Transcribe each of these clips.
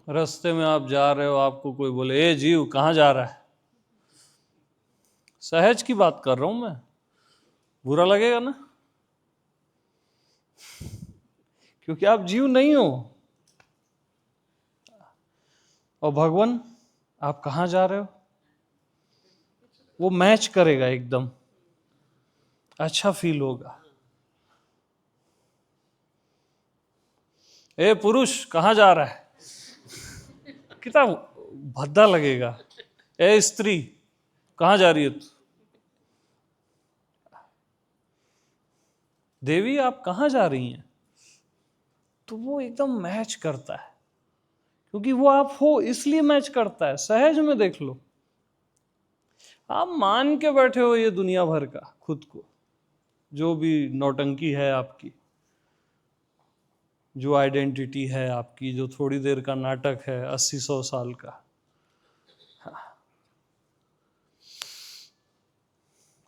रास्ते में आप जा रहे हो, आपको कोई बोले ए जीव कहाँ जा रहा है, सहज की बात कर रहा हूं मैं, बुरा लगेगा ना, क्योंकि आप जीव नहीं हो। और भगवान आप कहाँ जा रहे हो, वो मैच करेगा, एकदम अच्छा फील होगा। ए पुरुष कहाँ जा रहा है, कितना भद्दा लगेगा। ए स्त्री कहाँ जा रही है तू, देवी आप कहाँ जा रही हैं, तो वो एकदम मैच करता है, क्योंकि वो आप हो इसलिए मैच करता है। सहज में देख लो, आप मान के बैठे हो ये दुनिया भर का खुद को, जो भी नौटंकी है आपकी, जो आइडेंटिटी है आपकी, जो थोड़ी देर का नाटक है 80-100 साल का,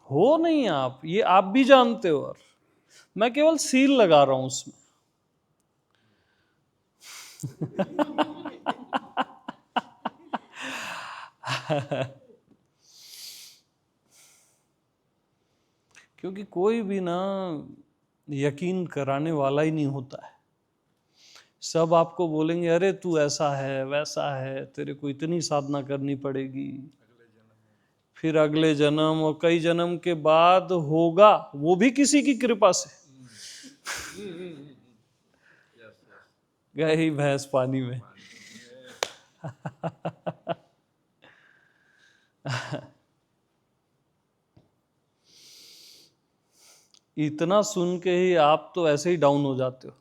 हो नहीं आप, ये आप भी जानते हो, और मैं केवल सील लगा रहा हूं उसमें। क्योंकि कोई भी ना यकीन कराने वाला ही नहीं होता है। सब आपको बोलेंगे अरे तू ऐसा है वैसा है, तेरे को इतनी साधना करनी पड़ेगी, फिर अगले जन्म और कई जन्म के बाद होगा, वो भी किसी की कृपा से। गई भैंस पानी में। इतना सुन के ही आप तो ऐसे ही डाउन हो जाते हो।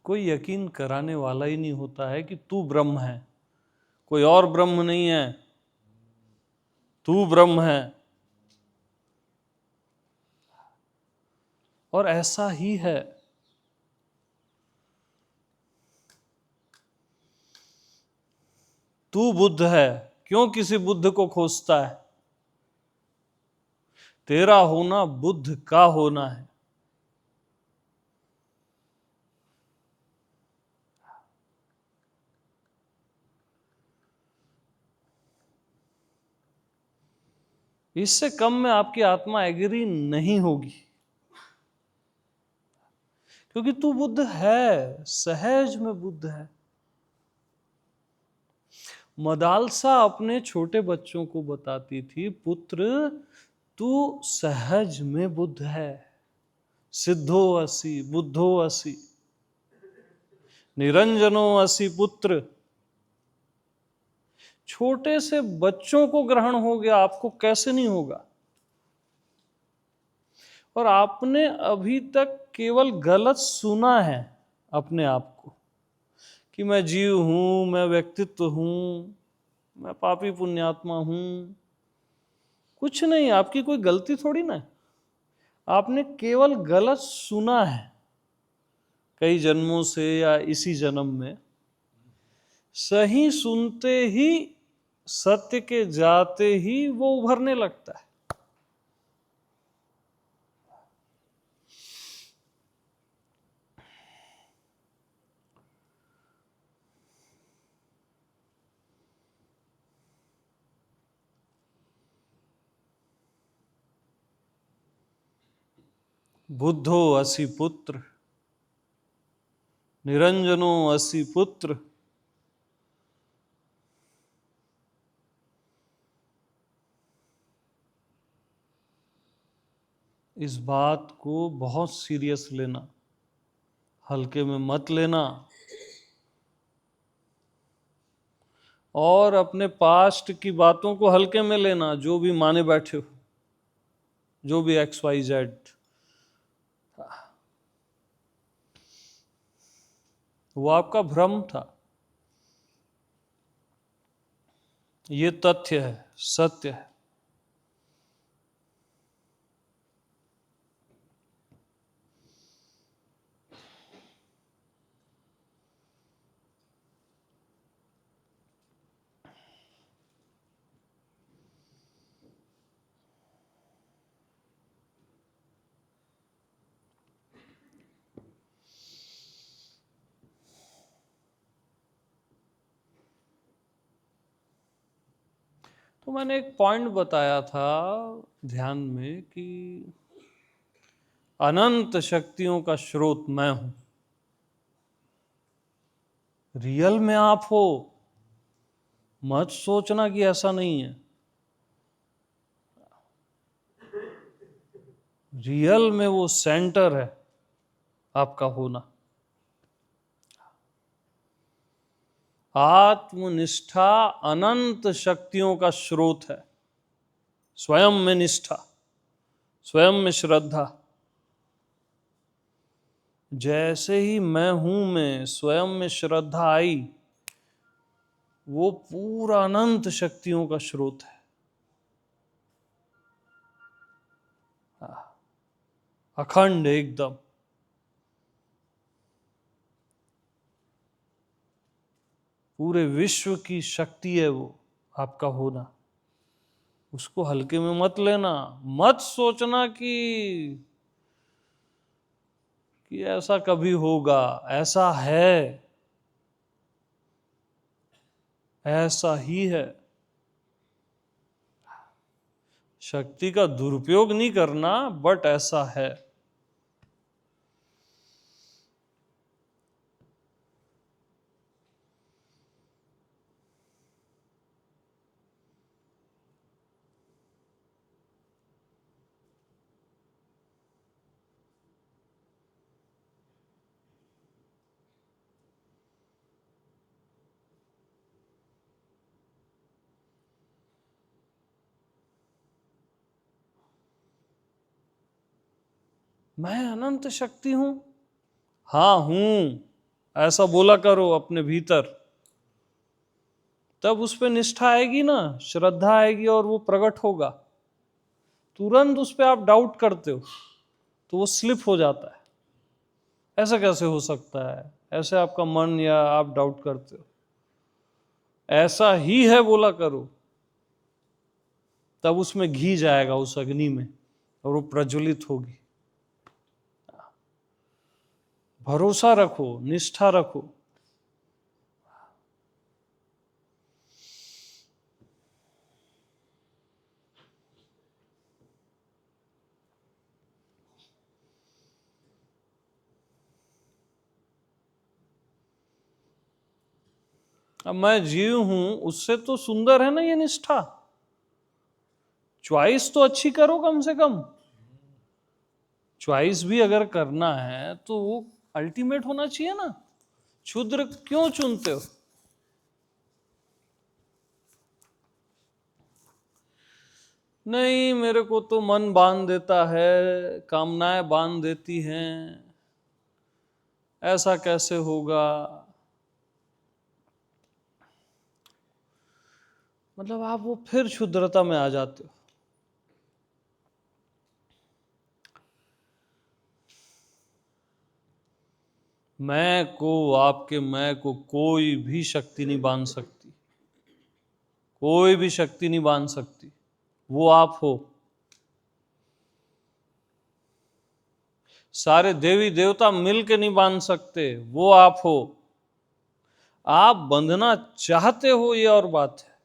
कोई यकीन कराने वाला ही नहीं होता है कि तू ब्रह्म है, कोई और ब्रह्म नहीं है, तू ब्रह्म है। और ऐसा ही है। तू बुद्ध है, क्यों किसी बुद्ध को खोजता है, तेरा होना बुद्ध का होना है। इससे कम में आपकी आत्मा एग्री नहीं होगी, क्योंकि तू बुद्ध है, सहज में बुद्ध है। मदालसा अपने छोटे बच्चों को बताती थी, पुत्र तू सहज में बुद्ध है, सिद्धो असि बुद्धो असि निरंजनो असि पुत्र। छोटे से बच्चों को ग्रहण हो गया, आपको कैसे नहीं होगा। और आपने अभी तक केवल गलत सुना है अपने आप को, कि मैं जीव हूं, मैं व्यक्तित्व हूं, मैं पापी पुण्यात्मा हूं। कुछ नहीं, आपकी कोई गलती थोड़ी ना है, आपने केवल गलत सुना है कई जन्मों से या इसी जन्म में। सही सुनते ही, सत्य के जाते ही वो उभरने लगता है। बुद्धो असि पुत्र निरंजनो असि पुत्र। इस बात को बहुत सीरियस लेना, हल्के में मत लेना। और अपने पास्ट की बातों को हल्के में लेना, जो भी माने बैठे हो, जो भी XYZ, वो आपका भ्रम था। ये तथ्य है, सत्य है। तो मैंने एक पॉइंट बताया था ध्यान में कि अनंत शक्तियों का स्रोत मैं हूं। रियल में आप हो, मत सोचना कि ऐसा नहीं है। रियल में वो सेंटर है आपका होना। आत्मनिष्ठा अनंत शक्तियों का स्रोत है। स्वयं में निष्ठा, स्वयं में श्रद्धा। जैसे ही मैं हूं में स्वयं में श्रद्धा आई, वो पूरा अनंत शक्तियों का स्रोत है। अखंड एकदम। पूरे विश्व की शक्ति है वो आपका होना। उसको हल्के में मत लेना। मत सोचना कि ऐसा कभी होगा। ऐसा है, ऐसा ही है। शक्ति का दुरुपयोग नहीं करना, बट ऐसा है। मैं अनंत शक्ति हूं। हाँ हूं, ऐसा बोला करो अपने भीतर। तब उस पर निष्ठा आएगी ना, श्रद्धा आएगी और वो प्रकट होगा। तुरंत उस पर आप डाउट करते हो तो वो स्लिप हो जाता है। ऐसा कैसे हो सकता है? ऐसे आपका मन या आप डाउट करते हो। ऐसा ही है बोला करो, तब उसमें घी जाएगा उस अग्नि में और वो प्रज्वलित होगी। भरोसा रखो, निष्ठा रखो। अब मैं जीव हूं, उससे तो सुंदर है ना ये निष्ठा। चॉइस तो अच्छी करो कम से कम। चॉइस भी अगर करना है तो वो अल्टीमेट होना चाहिए ना। क्षुद्र क्यों चुनते हो? नहीं, मेरे को तो मन बांध देता है, कामनाएं बांध देती हैं, ऐसा कैसे होगा? मतलब आप वो फिर क्षुद्रता में आ जाते हो। मैं को, आपके मैं को कोई भी शक्ति नहीं बांध सकती। कोई भी शक्ति नहीं बांध सकती। वो आप हो। सारे देवी देवता मिल के नहीं बांध सकते। वो आप हो। आप बंधना चाहते हो ये और बात है।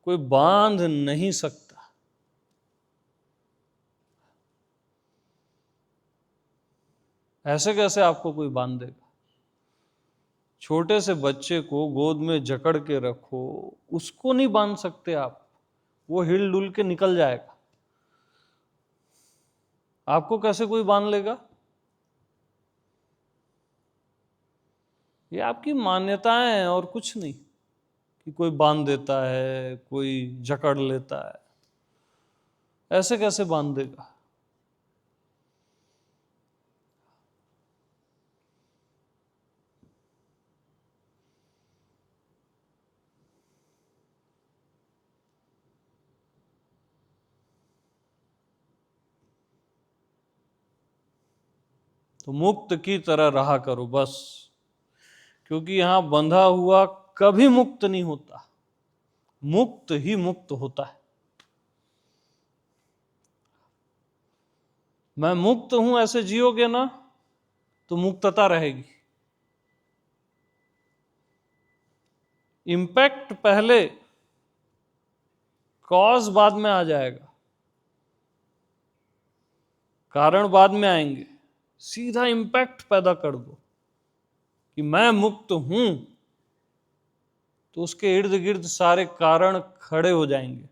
कोई बांध नहीं सकता। ऐसे कैसे आपको कोई बांध देगा? छोटे से बच्चे को गोद में जकड़ के रखो, उसको नहीं बांध सकते आप। वो हिल डुल के निकल जाएगा। आपको कैसे कोई बांध लेगा? ये आपकी मान्यताएं हैं और कुछ नहीं। कि कोई बांध देता है, कोई जकड़ लेता है। ऐसे कैसे बांध देगा? तो मुक्त की तरह रहा करो बस। क्योंकि यहां बंधा हुआ कभी मुक्त नहीं होता। मुक्त ही मुक्त होता है। मैं मुक्त हूं ऐसे जियोगे ना, तो मुक्तता रहेगी। इम्पैक्ट पहले, कॉज बाद में आ जाएगा, कारण बाद में आएंगे। सीधा इम्पैक्ट पैदा कर दो कि मैं मुक्त हूं, तो उसके इर्द गिर्द सारे कारण खड़े हो जाएंगे।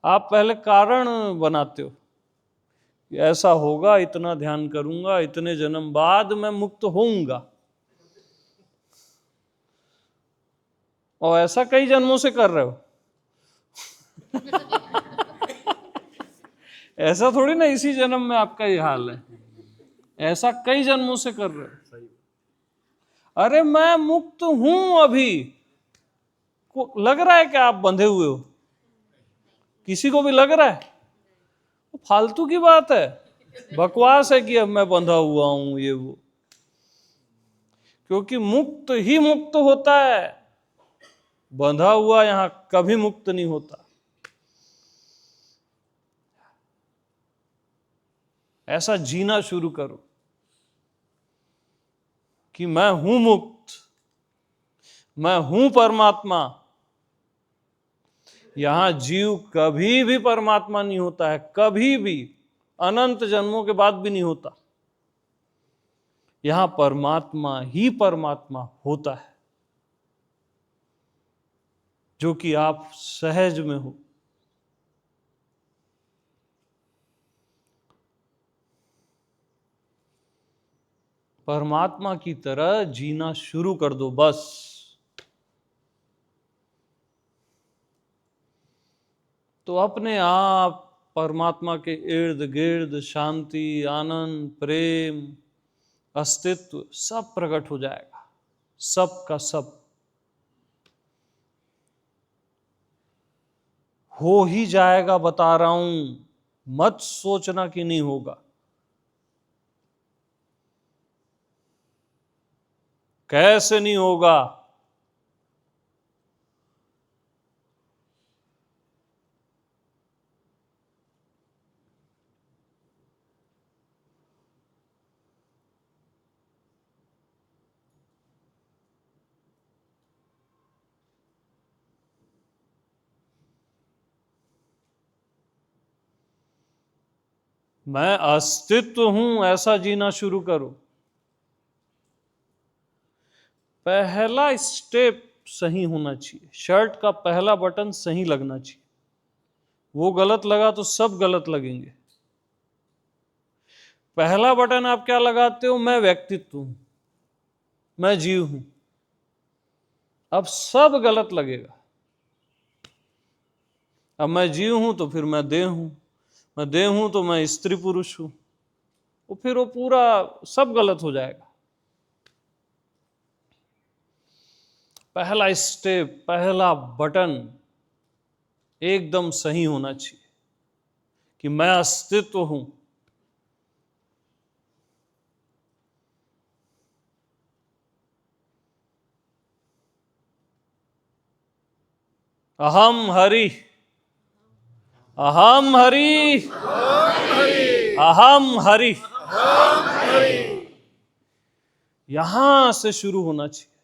आप पहले कारण बनाते हो कि ऐसा होगा, इतना ध्यान करूंगा, इतने जन्म बाद मैं मुक्त होऊंगा, और ऐसा कई जन्मों से कर रहे हो। ऐसा थोड़ी ना इसी जन्म में आपका ये हाल है, ऐसा कई जन्मों से कर रहे हो। अरे मैं मुक्त हूं, अभी को लग रहा है कि आप बंधे हुए हो? किसी को भी लग रहा है? वो फालतू की बात है, बकवास है कि अब मैं बंधा हुआ हूं, ये वो। क्योंकि मुक्त ही मुक्त होता है, बंधा हुआ यहां कभी मुक्त नहीं होता। ऐसा जीना शुरू करो कि मैं हूं मुक्त, मैं हूं परमात्मा। यहां जीव कभी भी परमात्मा नहीं होता है, कभी भी, अनंत जन्मों के बाद भी नहीं होता। यहां परमात्मा ही परमात्मा होता है, जो कि आप सहज में हो। परमात्मा की तरह जीना शुरू कर दो बस। तो अपने आप परमात्मा के इर्द गिर्द शांति, आनंद, प्रेम, अस्तित्व सब प्रकट हो जाएगा, सब का सब हो ही जाएगा। बता रहा हूं, मत सोचना कि नहीं होगा। कैसे नहीं होगा? मैं अस्तित्व हूं, ऐसा जीना शुरू करो। पहला स्टेप सही होना चाहिए, शर्ट का पहला बटन सही लगना चाहिए। वो गलत लगा तो सब गलत लगेंगे। पहला बटन आप क्या लगाते हो? मैं व्यक्तित्व हूं, मैं जीव हूं। अब सब गलत लगेगा। अब मैं जीव हूं तो फिर मैं देह हूं, मैं देह हूं तो मैं स्त्री पुरुष हूं, तो फिर वो पूरा सब गलत हो जाएगा। पहला स्टेप, पहला बटन एकदम सही होना चाहिए कि मैं अस्तित्व हूं। अहम हरि, अहम हरि, अहम हरि। यहां से शुरू होना चाहिए।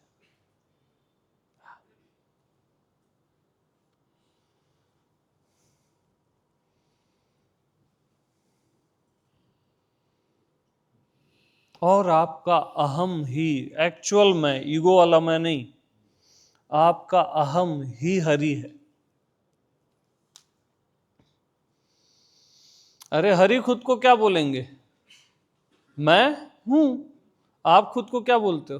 और आपका अहम ही, एक्चुअल में, ईगो वाला मैं नहीं, आपका अहम ही हरि है। अरे हरि खुद को क्या बोलेंगे? मैं हूं। आप खुद को क्या बोलते हो?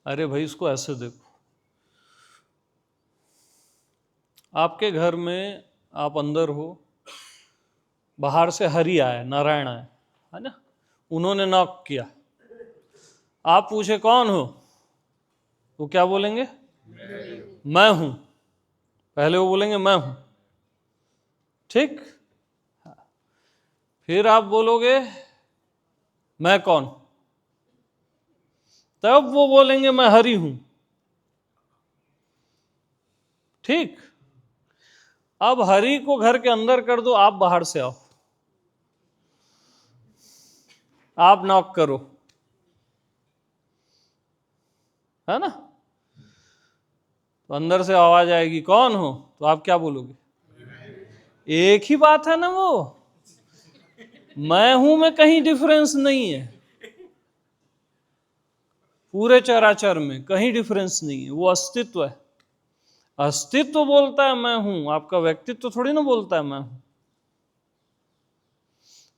अरे भाई इसको ऐसे देखो, आपके घर में आप अंदर हो, बाहर से हरि आए, नारायण आए, है ना? उन्होंने नॉक किया, आप पूछे कौन हो, वो क्या बोलेंगे? मैं हूं। पहले वो बोलेंगे मैं हूं, ठीक? फिर आप बोलोगे मैं कौन? तब वो बोलेंगे मैं हरि हूं, ठीक? अब हरि को घर के अंदर कर दो, आप बाहर से आओ, आप नॉक करो, है ना? तो अंदर से आवाज आएगी, कौन हो? तो आप क्या बोलोगे? एक ही बात है ना, वो मैं हूं में कहीं डिफरेंस नहीं है, पूरे चराचर में कहीं डिफरेंस नहीं है, वो अस्तित्व है। अस्तित्व बोलता है मैं हूं, आपका व्यक्तित्व थोड़ी ना बोलता है मैं हूं।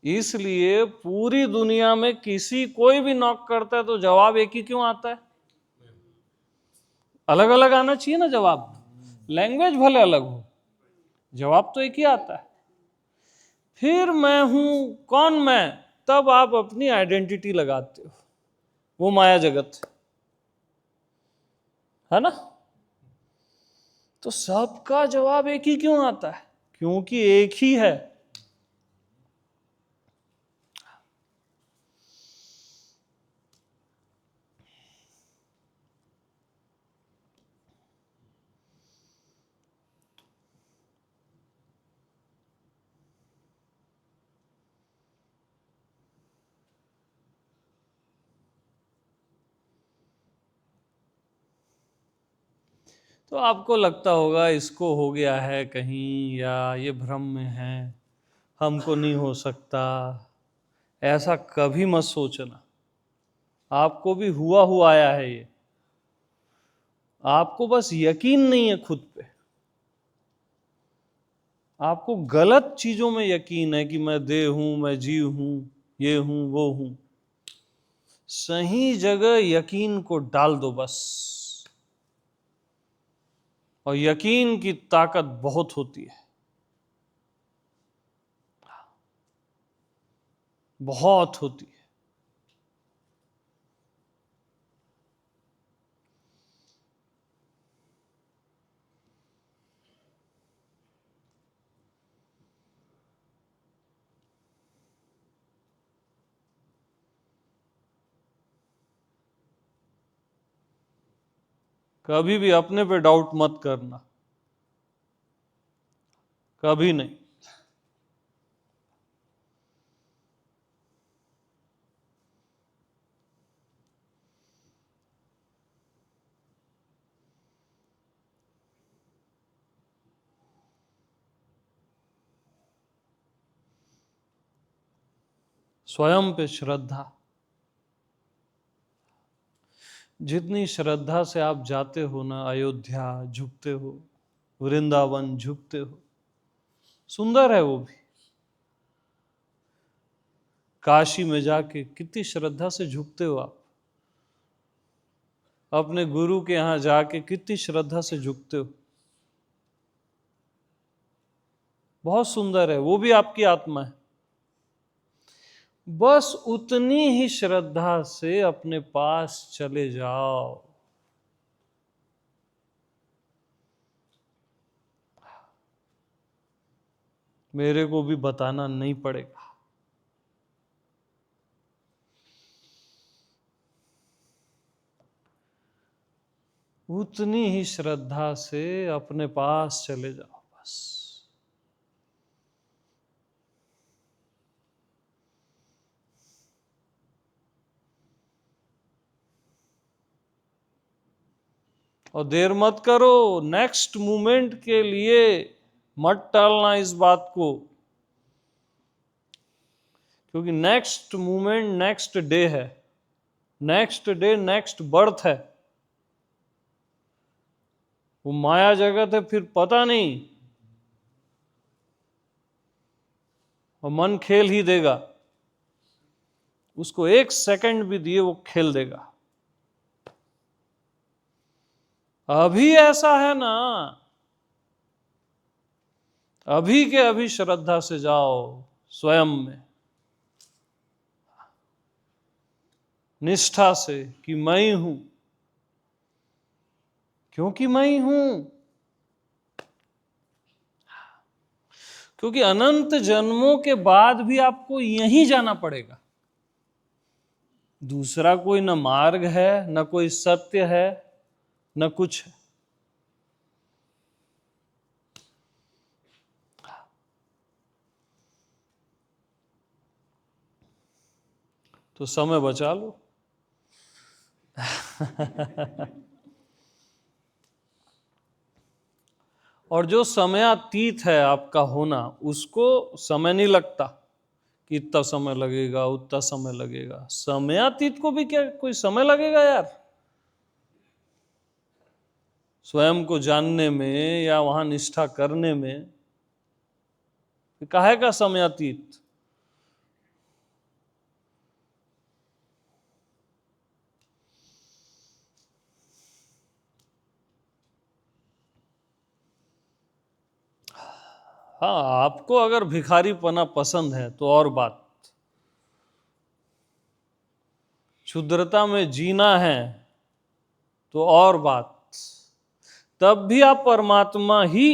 इसलिए पूरी दुनिया में किसी कोई भी नॉक करता है तो जवाब एक ही क्यों आता है? अलग अलग आना चाहिए ना जवाब, लैंग्वेज भले अलग हो, जवाब तो एक ही आता है। फिर मैं हूं, कौन मैं? तब आप अपनी आइडेंटिटी लगाते हो, वो माया जगत है ना। तो सबका जवाब एक ही क्यों आता है? क्योंकि एक ही है। तो आपको लगता होगा इसको हो गया है कहीं, या ये भ्रम में है, हमको नहीं हो सकता। ऐसा कभी मत सोचना, आपको भी हुआ हुआ आया है ये, आपको बस यकीन नहीं है खुद पे, आपको गलत चीजों में यकीन है कि मैं देह हूं, मैं जीव हूं, ये हूं वो हूं। सही जगह यकीन को डाल दो बस, और यकीन की ताकत बहुत होती है, बहुत होती है। कभी भी अपने पे डाउट मत करना, कभी नहीं। स्वयं पे श्रद्धा, जितनी श्रद्धा से आप जाते हो ना, अयोध्या झुकते हो, वृंदावन झुकते हो, सुंदर है वो भी। काशी में जाके कितनी श्रद्धा से झुकते हो आप, अपने गुरु के यहां जाके कितनी श्रद्धा से झुकते हो, बहुत सुंदर है, वो भी आपकी आत्मा है। बस उतनी ही श्रद्धा से अपने पास चले जाओ। मेरे को भी बताना नहीं पड़ेगा, उतनी ही श्रद्धा से अपने पास चले जाओ बस। और देर मत करो, नेक्स्ट मूवमेंट के लिए मत टालना इस बात को, क्योंकि नेक्स्ट मूवमेंट नेक्स्ट डे है, नेक्स्ट डे नेक्स्ट बर्थ है। वो माया जगत है, फिर पता नहीं, और मन खेल ही देगा, उसको एक सेकंड भी दिए वो खेल देगा। अभी ऐसा है ना, अभी के अभी श्रद्धा से जाओ स्वयं में, निष्ठा से कि मैं ही हूं, क्योंकि मैं ही हूं। क्योंकि अनंत जन्मों के बाद भी आपको यहीं जाना पड़ेगा, दूसरा कोई न मार्ग है, न कोई सत्य है, न कुछ है। तो समय बचा लो। और जो समयातीत है आपका होना, उसको समय नहीं लगता कि इतना समय लगेगा, उतना समय लगेगा। समयातीत को भी क्या कोई समय लगेगा यार? स्वयं को जानने में या वहां निष्ठा करने में काहे का समयातीत? हाँ, आपको अगर भिखारीपना पसंद है तो और बात, क्षुद्रता में जीना है तो और बात, तब भी आप परमात्मा ही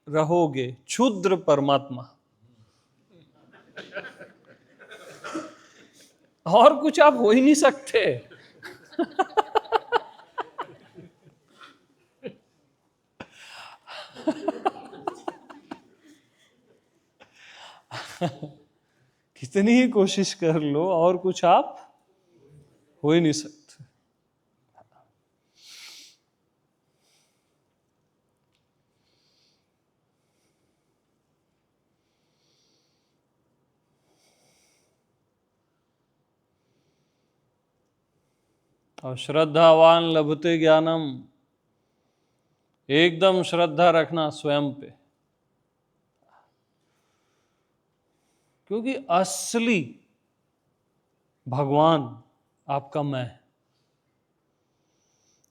रहोगे, क्षुद्र परमात्मा। और कुछ आप हो ही नहीं सकते। कितनी ही कोशिश कर लो, और कुछ आप हो ही नहीं सकते। और श्रद्धावान लभते ज्ञानम, एकदम श्रद्धा रखना स्वयं पे, क्योंकि असली भगवान आपका मैं है।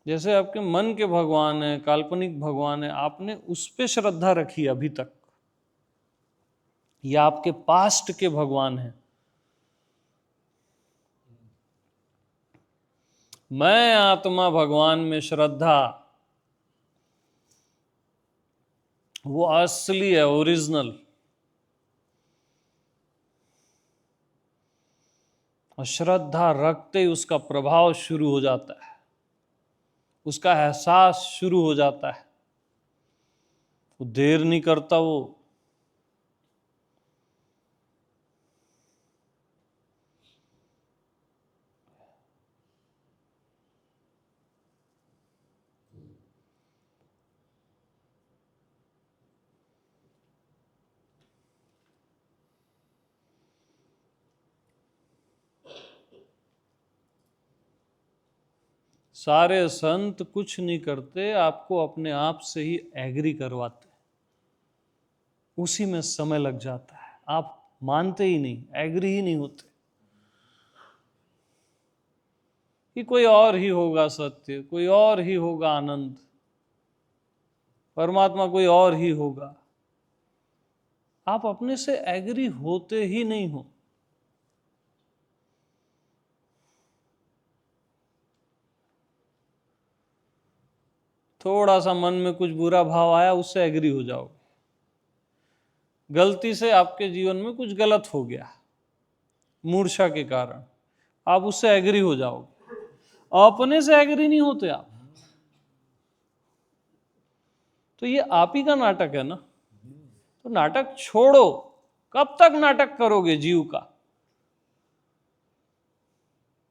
जैसे आपके मन के भगवान है, काल्पनिक भगवान है, आपने उस पे श्रद्धा रखी अभी तक, या आपके पास्ट के भगवान हैं। मैं आत्मा भगवान में श्रद्धा, वो असली है, ओरिजिनल। और श्रद्धा रखते ही उसका प्रभाव शुरू हो जाता है, उसका एहसास शुरू हो जाता है। वो देर नहीं करता, वो सारे संत कुछ नहीं करते, आपको अपने आप से ही एग्री करवाते, उसी में समय लग जाता है। आप मानते ही नहीं, एग्री ही नहीं होते कि कोई और ही होगा सत्य, कोई और ही होगा आनंद, परमात्मा कोई और ही होगा। आप अपने से एग्री होते ही नहीं हो। थोड़ा सा मन में कुछ बुरा भाव आया, उससे एग्री हो जाओगे। गलती से आपके जीवन में कुछ गलत हो गया मूर्छा के कारण, आप उससे एग्री हो जाओगे। अपने से एग्री नहीं होते आप, तो ये आप ही का नाटक है ना। तो नाटक छोड़ो। कब तक नाटक करोगे जीव का?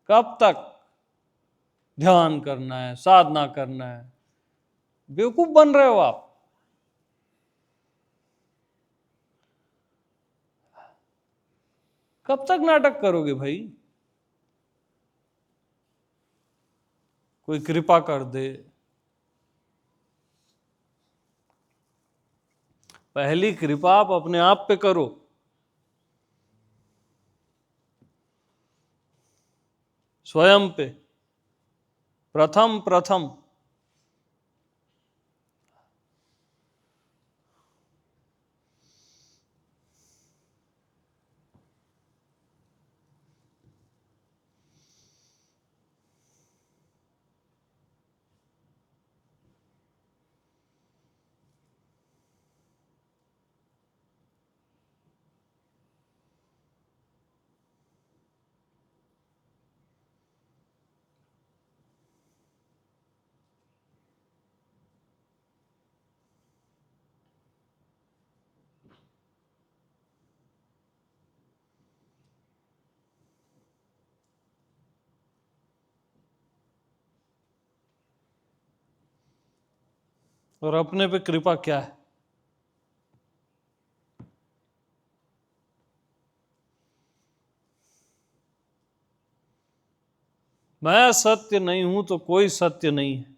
कब तक ध्यान करना है, साधना करना है? बेवकूफ बन रहे हो आप। कब तक नाटक करोगे भाई? कोई कृपा कर दे। पहली कृपा आप अपने आप पे करो, स्वयं पे, प्रथम प्रथम। और अपने पे कृपा क्या है? मैं सत्य नहीं हूं तो कोई सत्य नहीं है,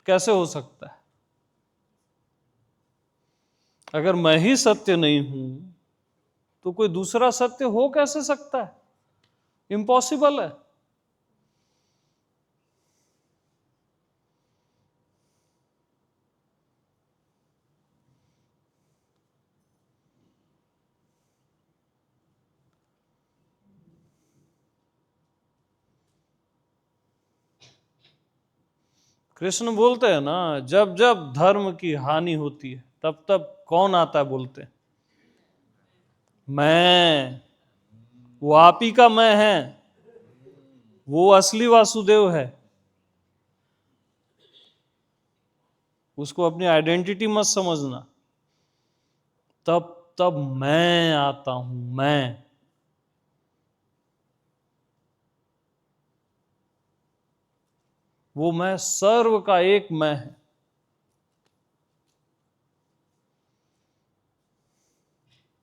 कैसे हो सकता है? अगर मैं ही सत्य नहीं हूं तो कोई दूसरा सत्य हो कैसे सकता है? इम्पॉसिबल है। कृष्ण बोलते हैं ना, जब जब धर्म की हानि होती है तब तब कौन आता है बोलते हैं? मैं। वो आप ही का मैं है, वो असली वासुदेव है। उसको अपनी आइडेंटिटी मत समझना। तब तब मैं आता हूं, मैं। वो मैं सर्व का एक मैं है।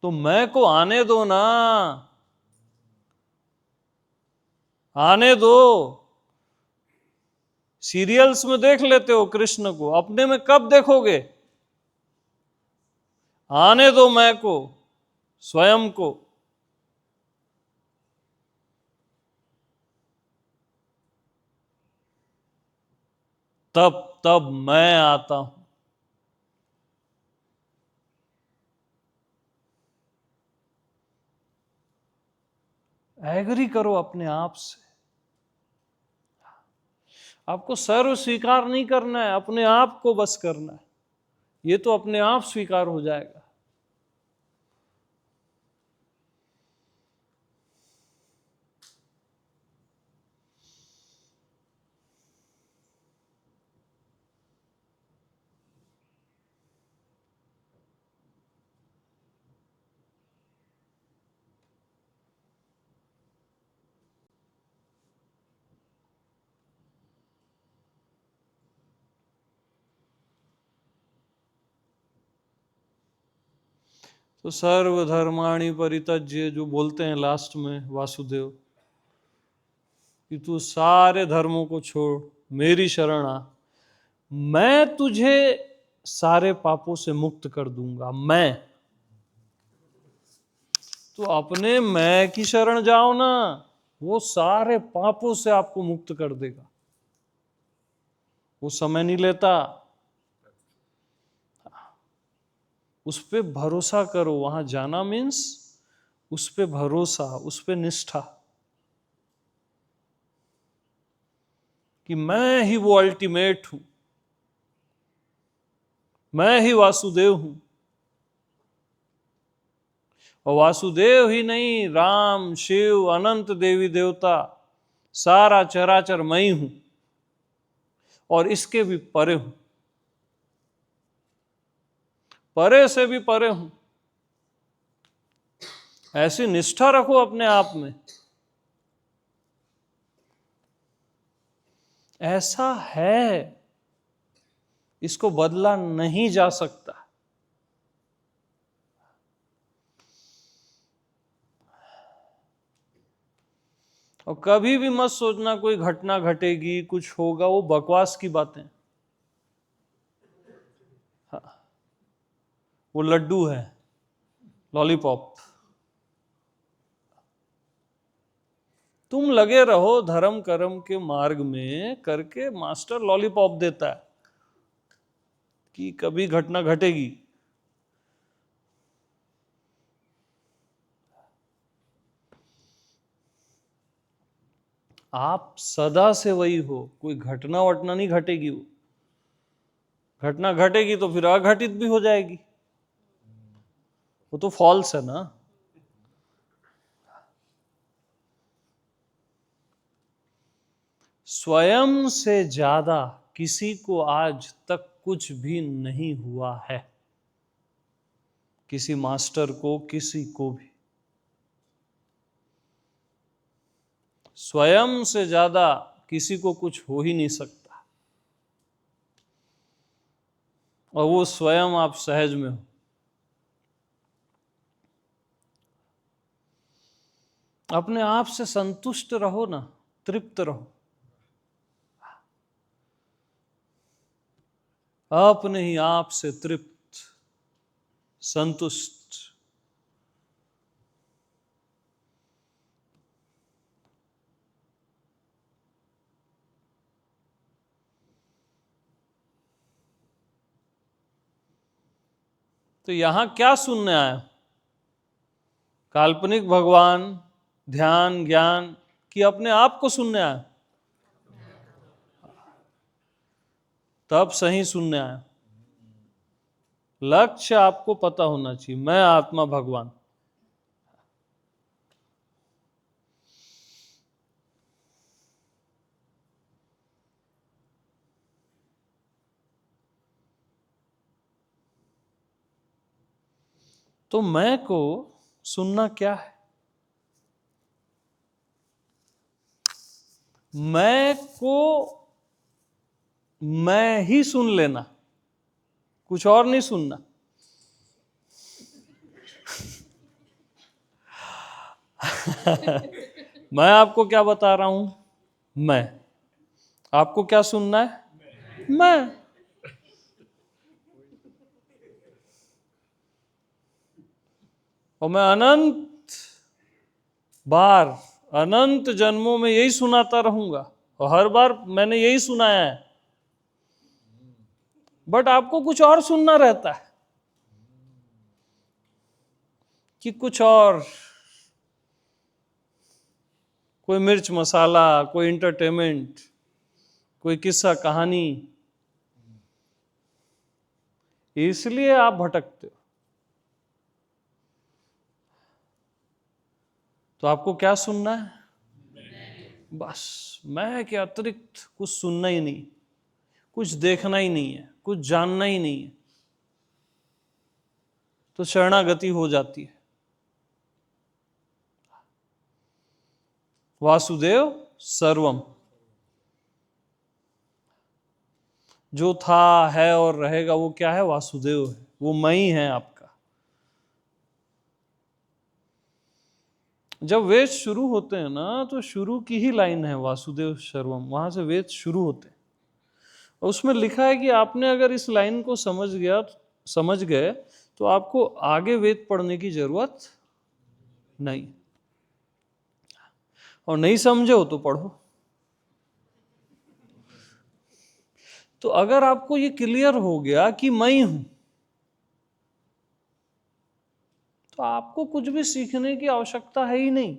तो मैं को आने दो ना, आने दो। सीरियल्स में देख लेते हो कृष्ण को, अपने में कब देखोगे? आने दो मैं को, स्वयं को। तब तब मैं आता हूं। एग्री करो अपने आप से। आपको सर्व स्वीकार नहीं करना है, अपने आप को बस करना है। ये तो अपने आप स्वीकार हो जाएगा। तो सर्वधर्माणि परित्यज्य जो बोलते हैं लास्ट में वासुदेव, कि तू सारे धर्मों को छोड़, मेरी शरण आ, मैं तुझे सारे पापों से मुक्त कर दूंगा। मैं। तो अपने मैं की शरण जाओ ना, वो सारे पापों से आपको मुक्त कर देगा। वो समय नहीं लेता। उस पे भरोसा करो। वहां जाना मीन्स उस पे भरोसा, उस पे निष्ठा, कि मैं ही वो अल्टीमेट हूं, मैं ही वासुदेव हूं। और वासुदेव ही नहीं, राम, शिव, अनंत देवी देवता, सारा चराचर मैं ही हूं, और इसके भी परे हूं, परे से भी परे हूं। ऐसी निष्ठा रखो अपने आप में। ऐसा है, इसको बदला नहीं जा सकता। और कभी भी मत सोचना कोई घटना घटेगी, कुछ होगा, वो बकवास की बातें। हाँ, वो लड्डू है, लॉलीपॉप। तुम लगे रहो धर्म कर्म के मार्ग में, करके मास्टर लॉलीपॉप देता है कि कभी घटना घटेगी। आप सदा से वही हो, कोई घटना वटना नहीं घटेगी। वो घटना घटेगी तो फिर अघटित भी हो जाएगी, वो तो फॉल्स है ना। स्वयं से ज्यादा किसी को आज तक कुछ भी नहीं हुआ है, किसी मास्टर को, किसी को भी। स्वयं से ज्यादा किसी को कुछ हो ही नहीं सकता। और वो स्वयं आप सहज में हो। अपने आप से संतुष्ट रहो ना, तृप्त रहो, अपने ही आप से तृप्त, संतुष्ट। तो यहां क्या सुनने आया? काल्पनिक भगवान, ध्यान, ज्ञान, कि अपने आप को सुनने आया? तब सही सुनने आया। लक्ष्य आपको पता होना चाहिए, मैं आत्मा भगवान। तो मैं को सुनना क्या है? मैं को मैं ही सुन लेना, कुछ और नहीं सुनना। मैं आपको क्या बता रहा हूं? मैं। आपको क्या सुनना है? मैं। और मैं अनंत बार, अनंत जन्मों में यही सुनाता रहूंगा, और हर बार मैंने यही सुनाया है। बट आपको कुछ और सुनना रहता है, कि कुछ और, कोई मिर्च मसाला, कोई इंटरटेनमेंट, कोई किस्सा कहानी। इसलिए आप भटकते हो। तो आपको क्या सुनना है? बस मैं के अतिरिक्त कुछ सुनना ही नहीं, कुछ देखना ही नहीं है, कुछ जानना ही नहीं है। तो शरणागति हो जाती है। वासुदेव सर्वम, जो था है और रहेगा वो क्या है? वासुदेव है, वो मैं ही है आपका। जब वेद शुरू होते हैं ना, तो शुरू की ही लाइन है वासुदेव सर्वम, वहां से वेद शुरू होते हैं। और उसमें लिखा है कि आपने अगर इस लाइन को समझ गए तो आपको आगे वेद पढ़ने की जरूरत नहीं, और नहीं समझे हो तो पढ़ो। तो अगर आपको ये क्लियर हो गया कि मैं ही हूं, तो आपको कुछ भी सीखने की आवश्यकता है ही नहीं,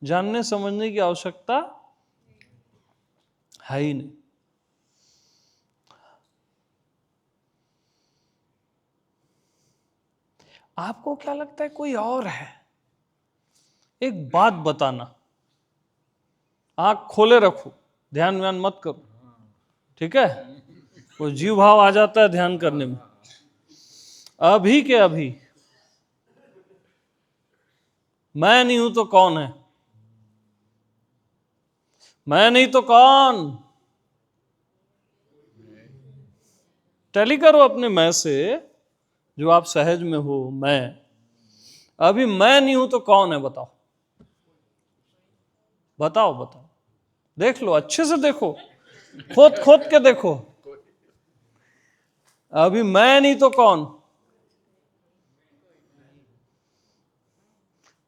जानने समझने की आवश्यकता है ही नहीं। आपको क्या लगता है कोई और है? एक बात बताना, आंख खोले रखो, ध्यान व्यान मत करो, ठीक है? वो जीव भाव आ जाता है ध्यान करने में। अभी के अभी मैं नहीं हूं तो कौन है? मैं नहीं तो कौन? टैली करो अपने मैं से, जो आप सहज में हो। मैं, अभी मैं नहीं हूं तो कौन है? बताओ बताओ बताओ। देख लो, अच्छे से देखो, खोद खोद के देखो। अभी मैं नहीं तो कौन?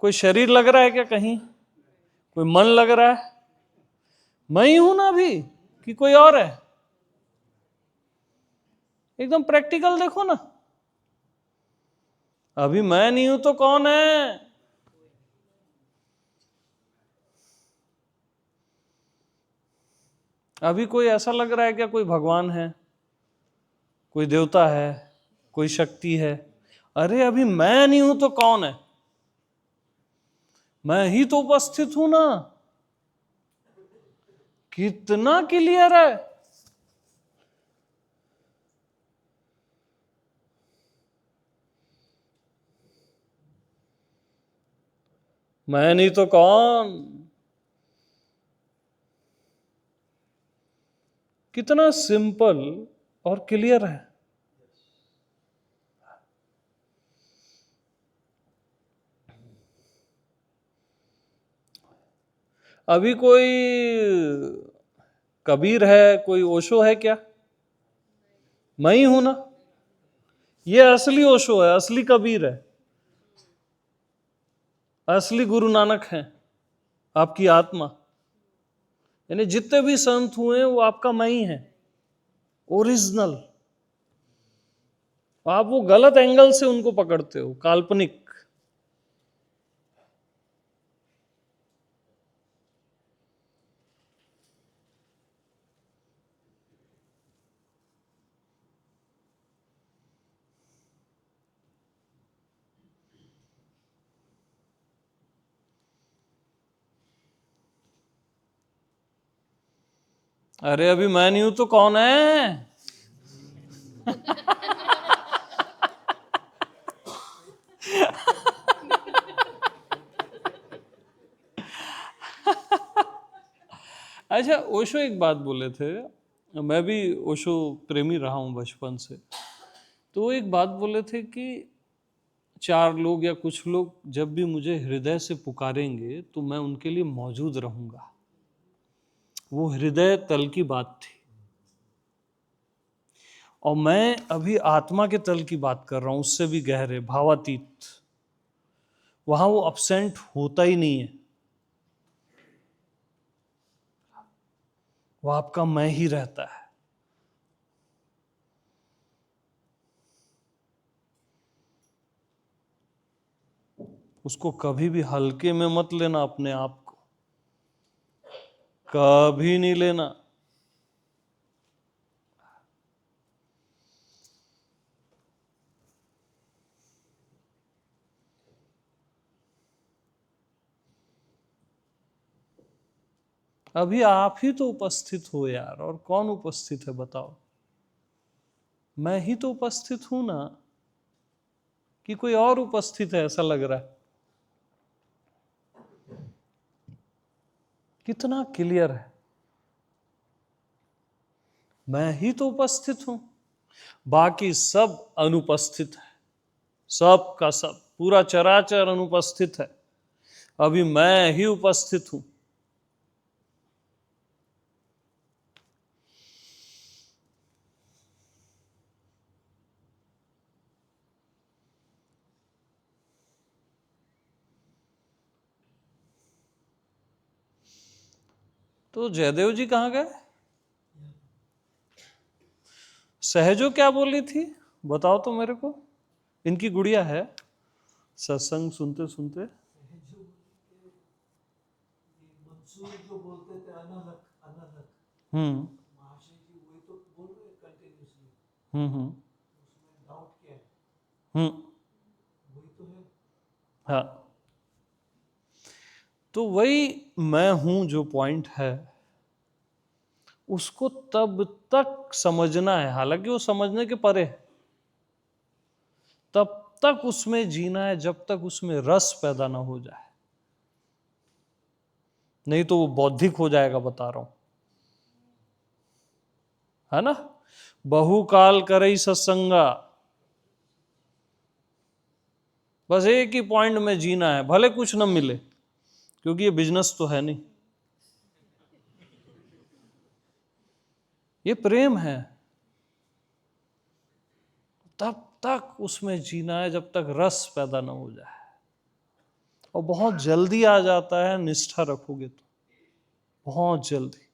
कोई शरीर लग रहा है क्या कहीं? कोई मन लग रहा है? मैं ही हूं ना अभी, कि कोई और है? एकदम प्रैक्टिकल देखो ना। अभी मैं नहीं हूं तो कौन है? अभी कोई ऐसा लग रहा है क्या कोई भगवान है, कोई देवता है, कोई शक्ति है? अरे अभी मैं नहीं हूं तो कौन है? मैं ही तो उपस्थित हूं ना। कितना क्लियर है। मैं नहीं तो कौन? कितना सिंपल और क्लियर है। अभी कोई कबीर है, कोई ओशो है क्या? मैं ही हूं ना। ये असली ओशो है, असली कबीर है, असली गुरु नानक है, आपकी आत्मा। यानी जितने भी संत हुए वो आपका मैं ही है, ओरिजिनल। आप वो गलत एंगल से उनको पकड़ते हो, काल्पनिक। अरे अभी मैं नहीं हूं तो कौन है? अच्छा, ओशो एक बात बोले थे, मैं भी ओशो प्रेमी रहा हूं बचपन से। तो वो एक बात बोले थे कि चार लोग या कुछ लोग जब भी मुझे हृदय से पुकारेंगे तो मैं उनके लिए मौजूद रहूंगा। वो हृदय तल की बात थी। और मैं अभी आत्मा के तल की बात कर रहा हूं, उससे भी गहरे, भावातीत। वहां वो अपसेंट होता ही नहीं है, वो आपका मैं ही रहता है। उसको कभी भी हल्के में मत लेना, अपने आप को कभी नहीं लेना। अभी आप ही तो उपस्थित हो यार, और कौन उपस्थित है बताओ? मैं ही तो उपस्थित हूं ना, कि कोई और उपस्थित है ऐसा लग रहा है? कितना क्लियर है, मैं ही तो उपस्थित हूं, बाकी सब अनुपस्थित है। सब का सब, पूरा चराचर अनुपस्थित है, अभी मैं ही उपस्थित हूं। तो जयदेव जी कहाँ गए? सहजो क्या बोली थी, बताओ तो मेरे को। इनकी गुड़िया है, सत्संग सुनते सुनते। मंसूर जो बोलते थे अनलक अनलक, हम्म महाशय जी वही तो बोल रहे हैं कंटिन्यूसली। हम्म उसमें डाउट क्या है? हम्म। वही तो है। हाँ, तो वही मैं हूं जो पॉइंट है, उसको तब तक समझना है, हालांकि वो समझने के परे है। तब तक उसमें जीना है जब तक उसमें रस पैदा ना हो जाए, नहीं तो वो बौद्धिक हो जाएगा, बता रहा हूं, है ना। बहुकाल करई सत्संगा, बस एक ही पॉइंट में जीना है, भले कुछ न मिले, क्योंकि ये बिजनेस तो है नहीं, ये प्रेम है। तब तक उसमें जीना है जब तक रस पैदा ना हो जाए, और बहुत जल्दी आ जाता है निष्ठा रखोगे तो, बहुत जल्दी।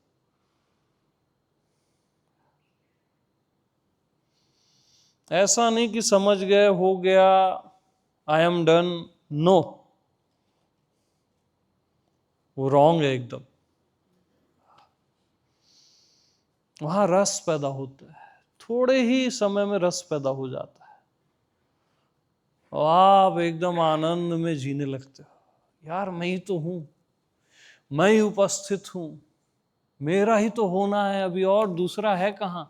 ऐसा नहीं कि समझ गए हो गया, आई एम डन, नो, वो रॉन्ग है एकदम। वहां रस पैदा होता है, थोड़े ही समय में रस पैदा हो जाता है, और आप एकदम आनंद में जीने लगते हो। यार मैं ही तो हूं, मैं ही उपस्थित हूं, मेरा ही तो होना है, अभी और दूसरा है कहां?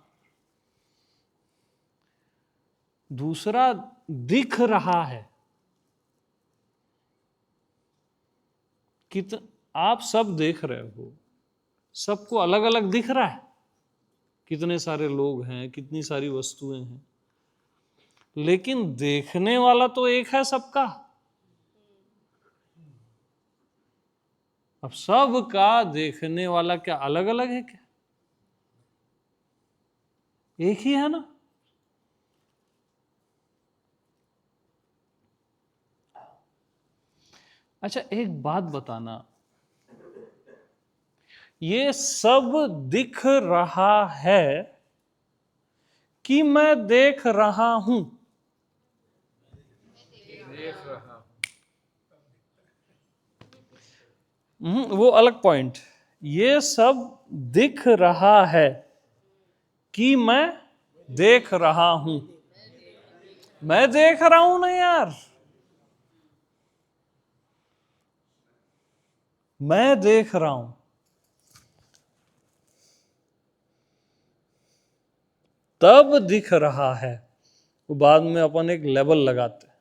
दूसरा दिख रहा है। कित आप सब देख रहे हो, सबको अलग अलग दिख रहा है, कितने सारे लोग हैं, कितनी सारी वस्तुएं हैं, लेकिन देखने वाला तो एक है सबका। अब सबका देखने वाला क्या अलग अलग है क्या? एक ही है ना। अच्छा, एक बात बताना, ये सब दिख रहा है कि मैं देख रहा हूं? वो अलग पॉइंट। ये सब दिख रहा है कि मैं देख रहा हूं। मैं देख रहा हूं ना यार, मैं देख रहा हूं। तब दिख रहा है। वो बाद में अपन एक लेवल लगाते हैं।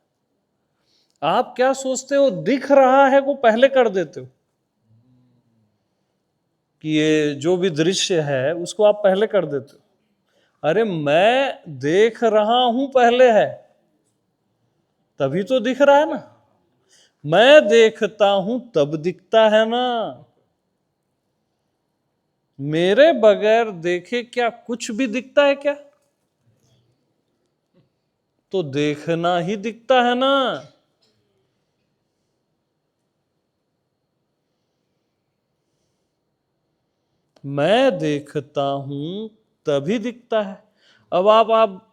आप क्या सोचते हो दिख रहा है को पहले कर देते हो कि ये जो भी दृश्य है उसको आप पहले कर देते हो। अरे मैं देख रहा हूं पहले है, तभी तो दिख रहा है ना। मैं देखता हूं तब दिखता है ना। मेरे बगैर देखे क्या कुछ भी दिखता है क्या? तो देखना ही दिखता है ना। मैं देखता हूं तभी दिखता है। अब आप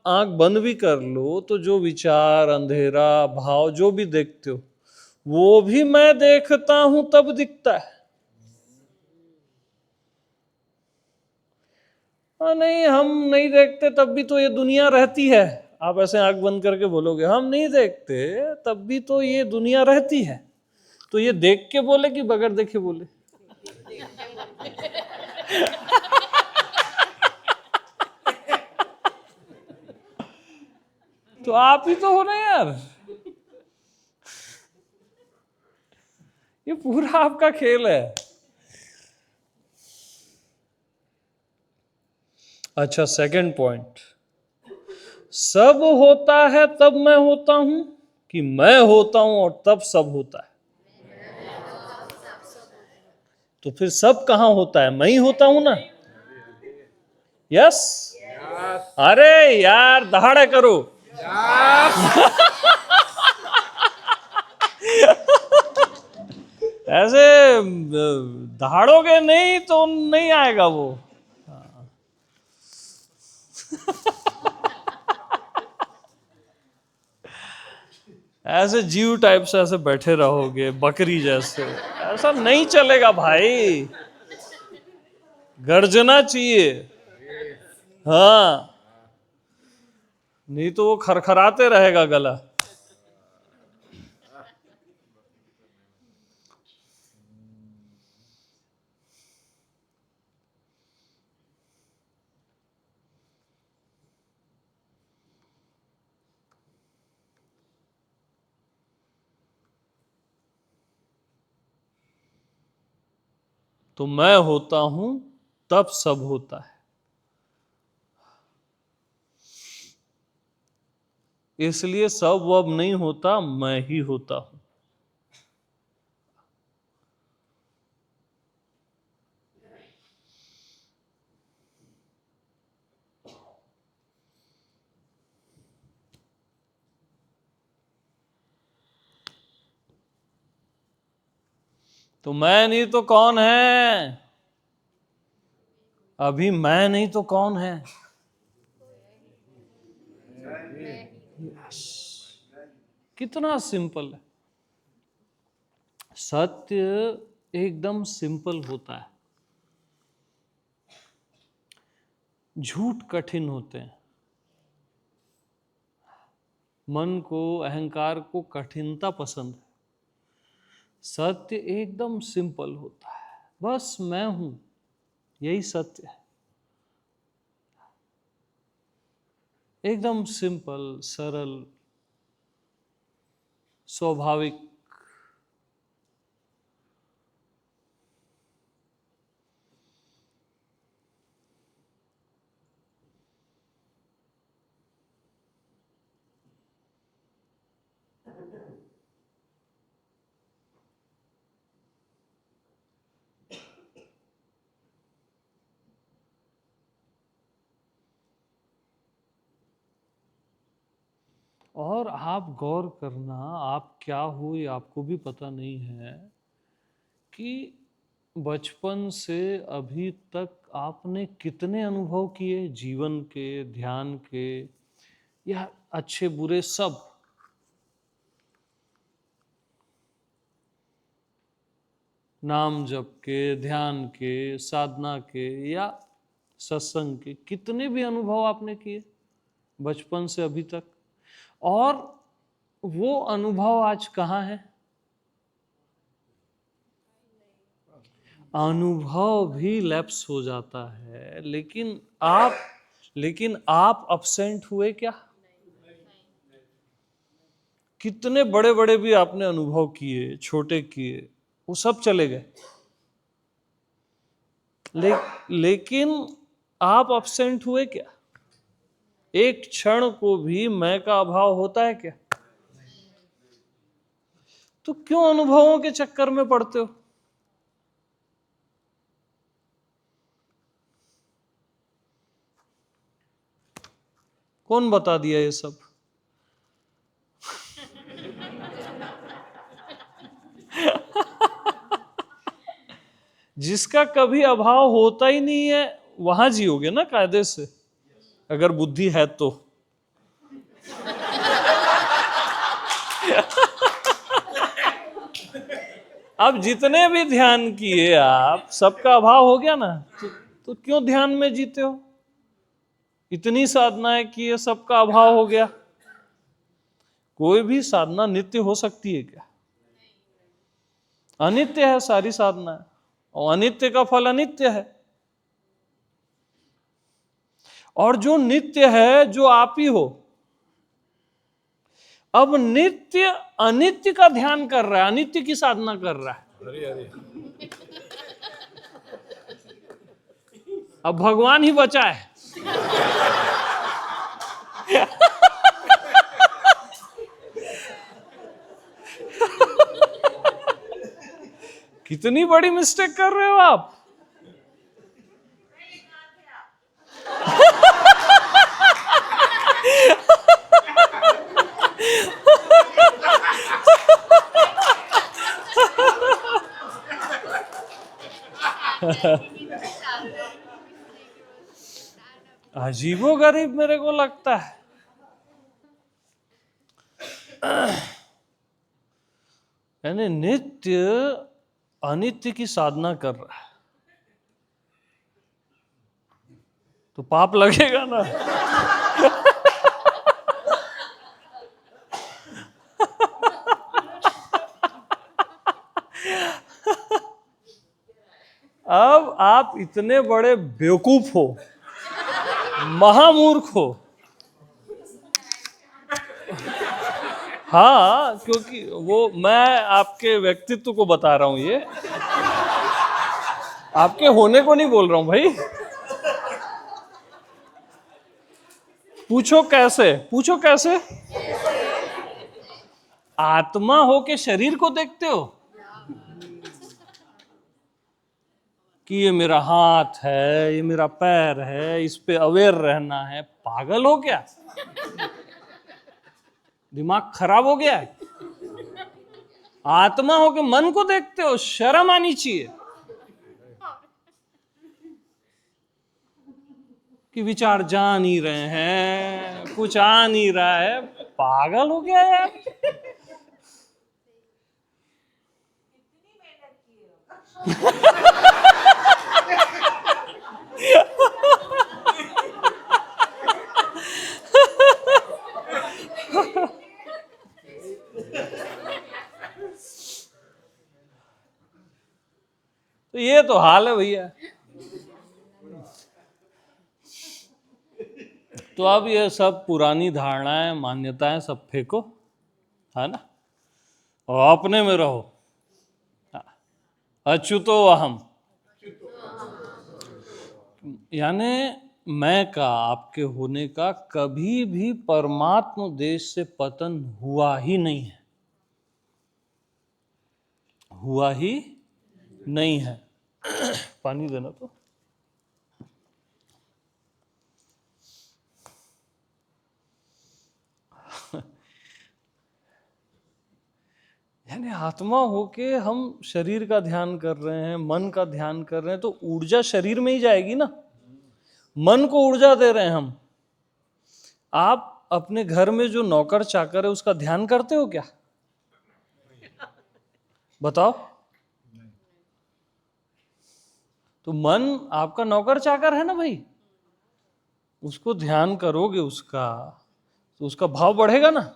आंख बंद भी कर लो तो जो विचार, अंधेरा, भाव जो भी देखते हो वो भी मैं देखता हूं तब दिखता है। नहीं, हम नहीं देखते तब भी तो ये दुनिया रहती है। आप ऐसे आंख बंद करके बोलोगे हम नहीं देखते तब भी तो ये दुनिया रहती है। तो ये देख के बोले कि बगैर देखे बोले? तो आप ही तो हो ना यार। ये पूरा आपका खेल है। अच्छा, सेकंड पॉइंट, सब होता है तब मैं होता हूं कि मैं होता हूं और तब सब होता है? तो फिर सब कहां होता है? मैं ही होता हूं ना। यस। अरे यार दहाड़े करो। ऐसे दहाड़ोगे नहीं तो नहीं आएगा वो। ऐसे जीव टाइप से ऐसे बैठे रहोगे बकरी जैसे, ऐसा नहीं चलेगा भाई। गर्जना चाहिए। हाँ, नहीं तो वो खरखराते रहेगा गला। तो मैं होता हूं तब सब होता है, इसलिए सब अब नहीं होता, मैं ही होता हूं। तो मैं नहीं तो कौन है? अभी मैं नहीं तो कौन है? कितना सिंपल है। सत्य एकदम सिंपल होता है, झूठ कठिन होते हैं। मन को, अहंकार को कठिनता पसंद है। सत्य एकदम सिंपल होता है, बस मैं हूं, यही सत्य है। एकदम सिंपल, सरल, स्वाभाविक। और आप गौर करना, आप क्या हो ये आपको भी पता नहीं है कि बचपन से अभी तक आपने कितने अनुभव किए जीवन के, ध्यान के, या अच्छे बुरे सब। नाम जप के, ध्यान के, साधना के, या सत्संग के, कितने भी अनुभव आपने किए बचपन से अभी तक। और वो अनुभव आज कहाँ है? अनुभव भी लैप्स हो जाता है, लेकिन आप अब्सेंट हुए क्या? कितने बड़े बड़े भी आपने अनुभव किए, छोटे किए, वो सब चले गए। लेकिन आप अब्सेंट हुए क्या? एक क्षण को भी मैं का अभाव होता है क्या? तो क्यों अनुभवों के चक्कर में पड़ते हो? कौन बता दिया ये सब? जिसका कभी अभाव होता ही नहीं है वहां जियोगे ना कायदे से, अगर बुद्धि है तो। अब जितने भी ध्यान किए आप, सबका अभाव हो गया ना, तो क्यों ध्यान में जीते हो? इतनी साधनाएं की है, सबका अभाव हो गया। कोई भी साधना नित्य हो सकती है क्या? अनित्य है सारी साधना, और अनित्य का फल अनित्य है। और जो नित्य है, जो आप ही हो, अब नित्य अनित्य का ध्यान कर रहा है, अनित्य की साधना कर रहा है। अब भगवान ही बचा है। कितनी बड़ी मिस्टेक कर रहे हो आप। अजीबोगरीब मेरे को लगता है। यानी नित्य अनित्य की साधना कर रहा है, तो पाप लगेगा ना। अब आप इतने बड़े बेवकूफ हो, महामूर्ख हो। हाँ, क्योंकि वो मैं आपके व्यक्तित्व को बता रहा हूं, ये आपके होने को नहीं बोल रहा हूं भाई। पूछो कैसे, पूछो कैसे। आत्मा हो के शरीर को देखते हो कि ये मेरा हाथ है, ये मेरा पैर है, इस पे अवेयर रहना है। पागल हो क्या? दिमाग खराब हो गया है? आत्मा हो के मन को देखते हो, शर्म आनी चाहिए। कि विचार जा नहीं रहे हैं, कुछ आ नहीं रहा है। पागल हो गया यार। तो ये तो हाल है भैया। तो अब ये सब पुरानी धारणाएं, मान्यताएं सब फेंको, है ना, और अपने में रहो। अच्युतो अहम, यानी मैं का, आपके होने का कभी भी परमात्म देश से पतन हुआ ही नहीं है, हुआ ही नहीं है। पानी देना तो। यानी आत्मा होके हम शरीर का ध्यान कर रहे हैं, मन का ध्यान कर रहे हैं, तो ऊर्जा शरीर में ही जाएगी ना। मन को ऊर्जा दे रहे हैं हम। आप अपने घर में जो नौकर चाकर है उसका ध्यान करते हो क्या? बताओ। तो मन आपका नौकर चाकर है ना भाई, उसको ध्यान करोगे उसका, तो उसका भाव बढ़ेगा ना।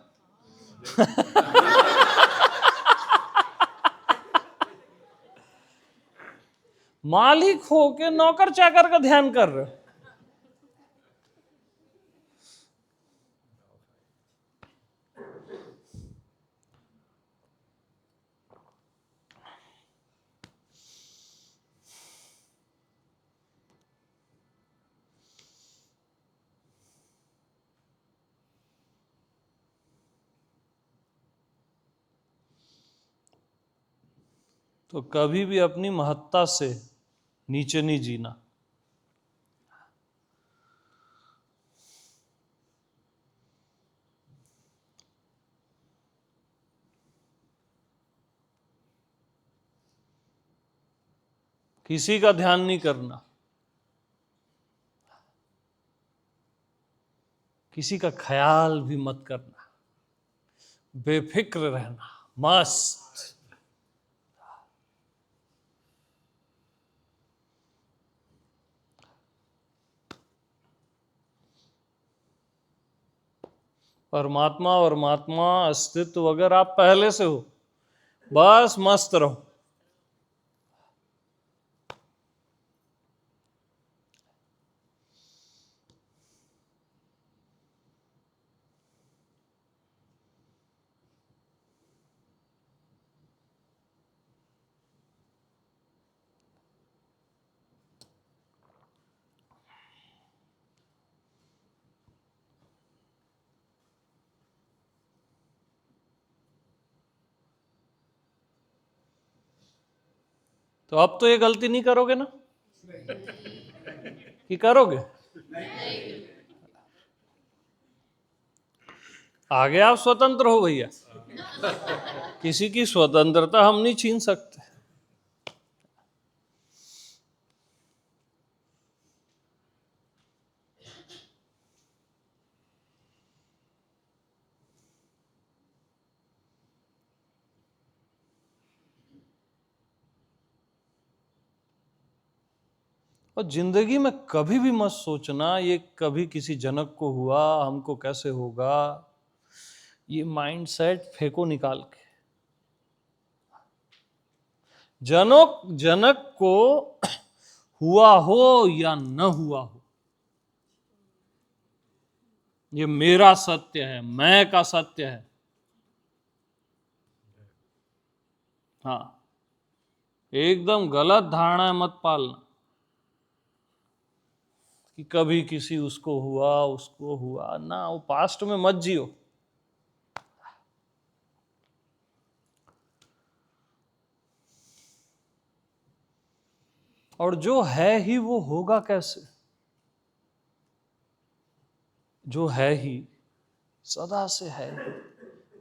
मालिक होके नौकर चाकर का ध्यान कर रहे हो। तो कभी भी अपनी महत्ता से नीचे नहीं जीना। किसी का ध्यान नहीं करना, किसी का ख्याल भी मत करना, बेफिक्र रहना, मस्त। परमात्मा परमात्मा अस्तित्व अगर आप पहले से हो, बस मस्त रहो। तो अब तो ये गलती नहीं करोगे ना, कि करोगे? आगे आप स्वतंत्र हो भैया, किसी की स्वतंत्रता हम नहीं छीन सकते। और जिंदगी में कभी भी मत सोचना ये कभी किसी जनक को हुआ, हमको कैसे होगा। ये माइंडसेट फेंको निकाल के। जनक जनक को हुआ हो या न हुआ हो, ये मेरा सत्य है, मैं का सत्य है। हाँ, एकदम गलत धारणा मत पालना कि कभी किसी उसको हुआ उसको हुआ ना, वो पास्ट में मत जियो। और जो है ही वो होगा कैसे? जो है ही, सदा से है ही,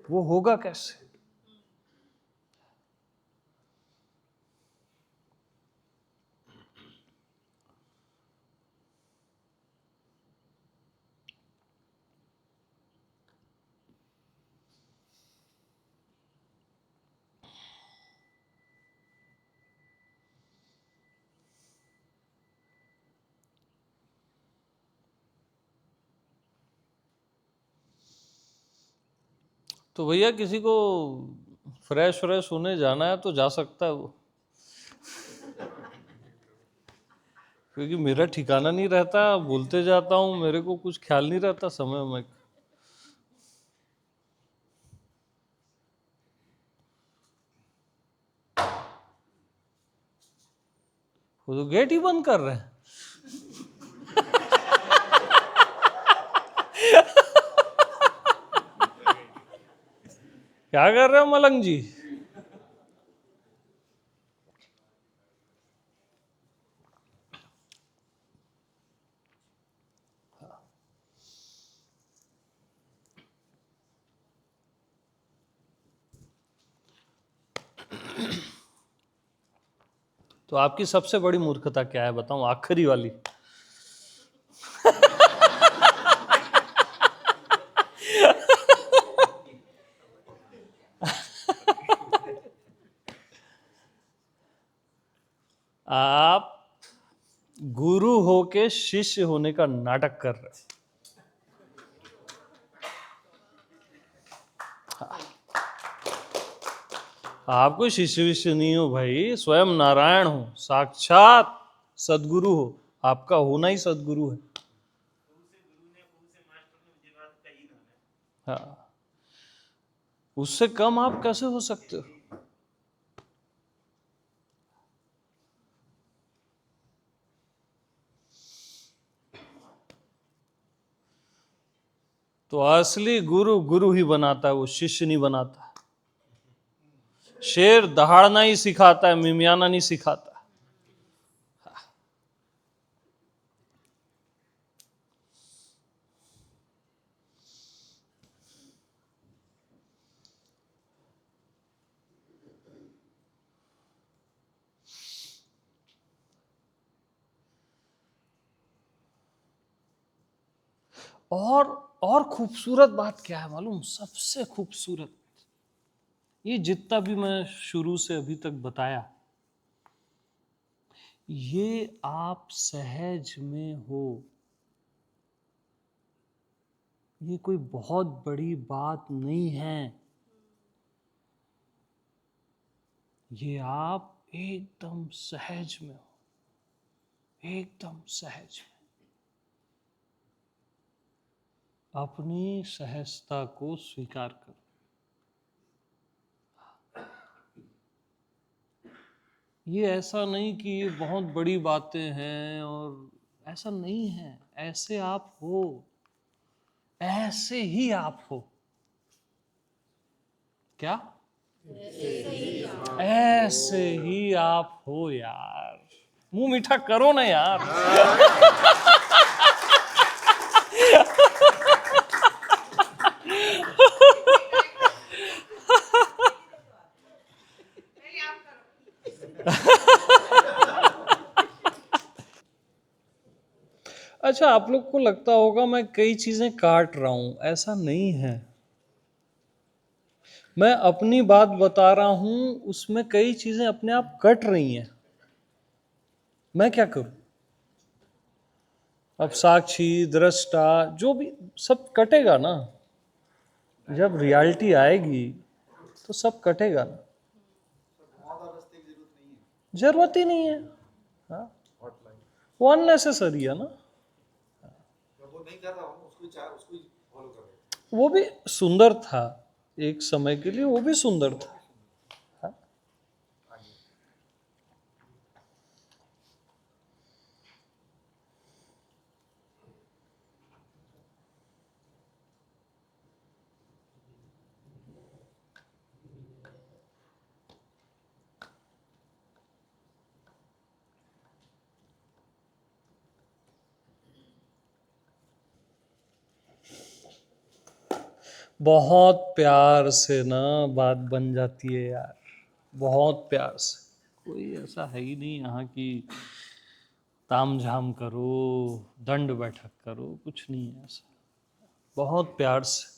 वो होगा कैसे? तो भैया किसी को फ्रेश फ्रेश होने जाना है तो जा सकता है वो, क्योंकि मेरा ठिकाना नहीं रहता, भूलते जाता हूँ, मेरे को कुछ ख्याल नहीं रहता समय में। वो तो गेट ही बंद कर रहे हैं। क्या कर रहे हो मलंग जी? तो आपकी सबसे बड़ी मूर्खता क्या है बताऊं, आखिरी वाली? आप गुरु होके शिष्य होने का नाटक कर रहे हैं। आप कोई शिष्य विष्य नहीं हो भाई, स्वयं नारायण हो, साक्षात सदगुरु हो, आपका होना ही सदगुरु है। हाँ, उससे कम आप कैसे हो सकते हो? तो असली गुरु गुरु ही बनाता है, वो शिष्य नहीं बनाता। शेर दहाड़ना ही सिखाता है, मिमियाना नहीं सिखाता। और खूबसूरत बात क्या है मालूम? सबसे खूबसूरत, ये जितना भी मैं शुरू से अभी तक बताया, ये आप सहज में हो। ये कोई बहुत बड़ी बात नहीं है। ये आप एकदम सहज में हो, एकदम सहज में। अपनी सहजता को स्वीकार करो। ये ऐसा नहीं कि ये बहुत बड़ी बातें हैं, और ऐसा नहीं है। ऐसे आप हो, ऐसे ही आप हो। क्या? ऐसे ही आप हो यार। मुंह मीठा करो ना यार। अच्छा, आप लोग को लगता होगा मैं कई चीजें काट रहा हूं, ऐसा नहीं है। मैं अपनी बात बता रहा हूं, उसमें कई चीजें अपने आप कट रही हैं। मैं क्या करूं? अब साक्षी, दृष्टा, जो भी सब कटेगा ना। जब रियलिटी आएगी तो सब कटेगा ना। जरूरत ही नहीं है। हाँ, वो अननेसेसरी है ना। वो नहीं कर रहा हूँ, उसको ही फॉलो कर रहा हूँ। वो भी सुंदर था एक समय के लिए, वो भी सुंदर था। हाँ? बहुत प्यार से ना बात बन जाती है यार, बहुत प्यार से। कोई ऐसा है ही नहीं यहाँ की ताम झाम करो, दंड बैठक करो, कुछ नहीं है ऐसा। बहुत प्यार से।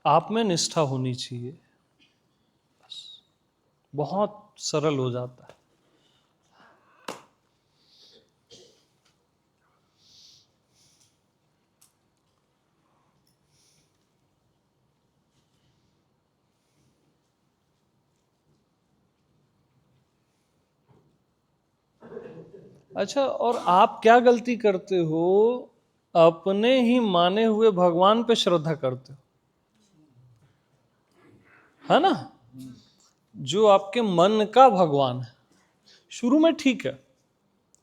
आप में निष्ठा होनी चाहिए, बस। बहुत सरल हो जाता है। अच्छा, और आप क्या गलती करते हो? अपने ही माने हुए भगवान पे श्रद्धा करते हो, है ना? जो आपके मन का भगवान है। शुरू में ठीक है,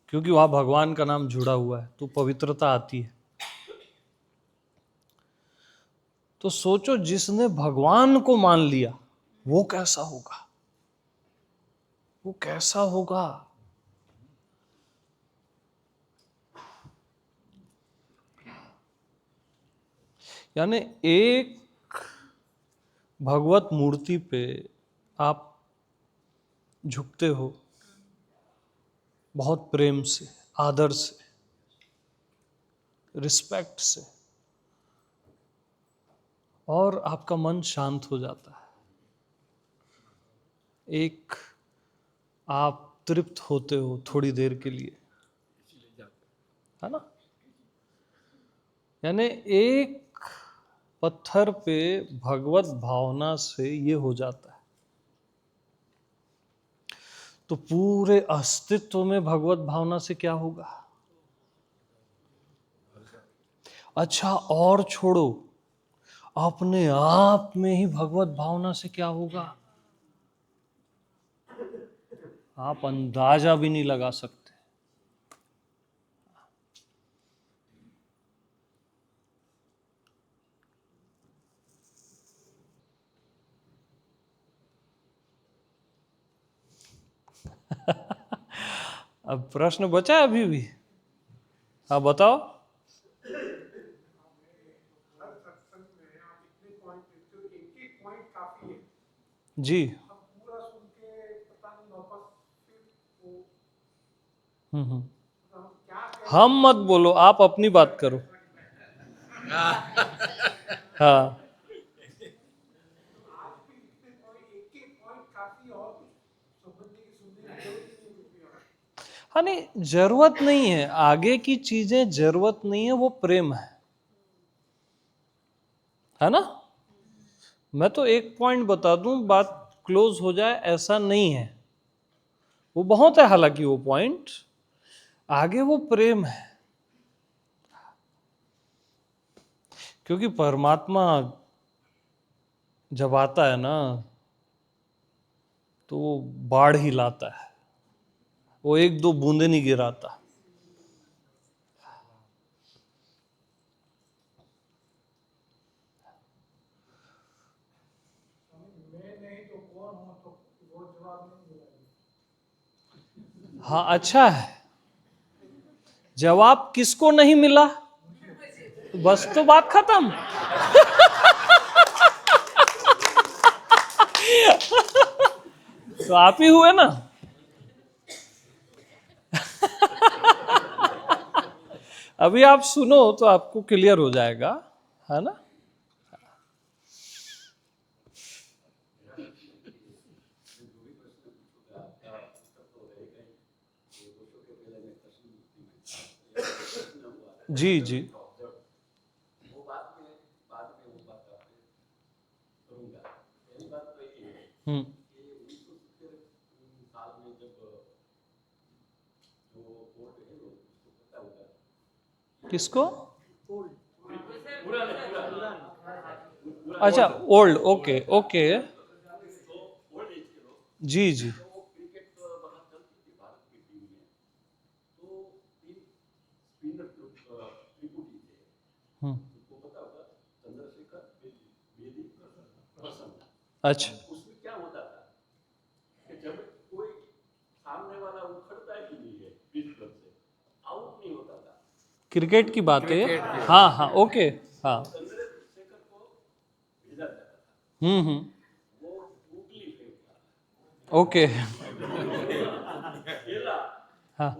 क्योंकि वहां भगवान का नाम जुड़ा हुआ है तो पवित्रता आती है। तो सोचो, जिसने भगवान को मान लिया वो कैसा होगा, वो कैसा होगा। यानी एक भगवत मूर्ति पे आप झुकते हो बहुत प्रेम से, आदर से, रिस्पेक्ट से, और आपका मन शांत हो जाता है। एक आप तृप्त होते हो थोड़ी देर के लिए, है ना। यानी एक पत्थर पे भगवत भावना से ये हो जाता है, तो पूरे अस्तित्व में भगवत भावना से क्या होगा। अच्छा, और छोड़ो, अपने आप में ही भगवत भावना से क्या होगा, आप अंदाजा भी नहीं लगा सकते। अब प्रश्न बचा है अभी भी, हाँ बताओ। हर सत्संग में आप इतने पॉइंट देते हो, एक एक पॉइंट काफी है। जी। अब पूरा सुन के पता नहीं वापस फिर वो हम्म। हम क्या कहें। हम मत बोलो, आप अपनी बात करो। हाँ, आज भी इतने पॉइंट, एक एक पॉइंट काफी, और कुछ समझने की सुनने की जरूरत ही नहीं कुछ भी और। हाँ नहीं, जरूरत नहीं है आगे की चीजें, जरूरत नहीं है, वो प्रेम है ना। मैं तो एक पॉइंट बता दूं, बात क्लोज हो जाए, ऐसा नहीं है। वो बहुत है हालांकि वो पॉइंट, आगे वो प्रेम है। क्योंकि परमात्मा जब आता है ना, तो वो बाढ़ ही लाता है, वो एक दो बूंदे नहीं गिराता। मैं नहीं तो कौन हूँ, तो वो जवाब नहीं मिला। हाँ अच्छा है, जवाब किसको नहीं मिला, तो बस तो बात खत्म। तो आप ही हुए ना। अभी आप सुनो तो आपको क्लियर हो जाएगा, है ना। जी जी। हम्म। किसको। अच्छा, ओल्ड, ओके ओके। जी जी। हम्म। अच्छा, क्रिकेट की बात है। हाँ हाँ, ओके। हाँ। हम्म। ओके। हाँ।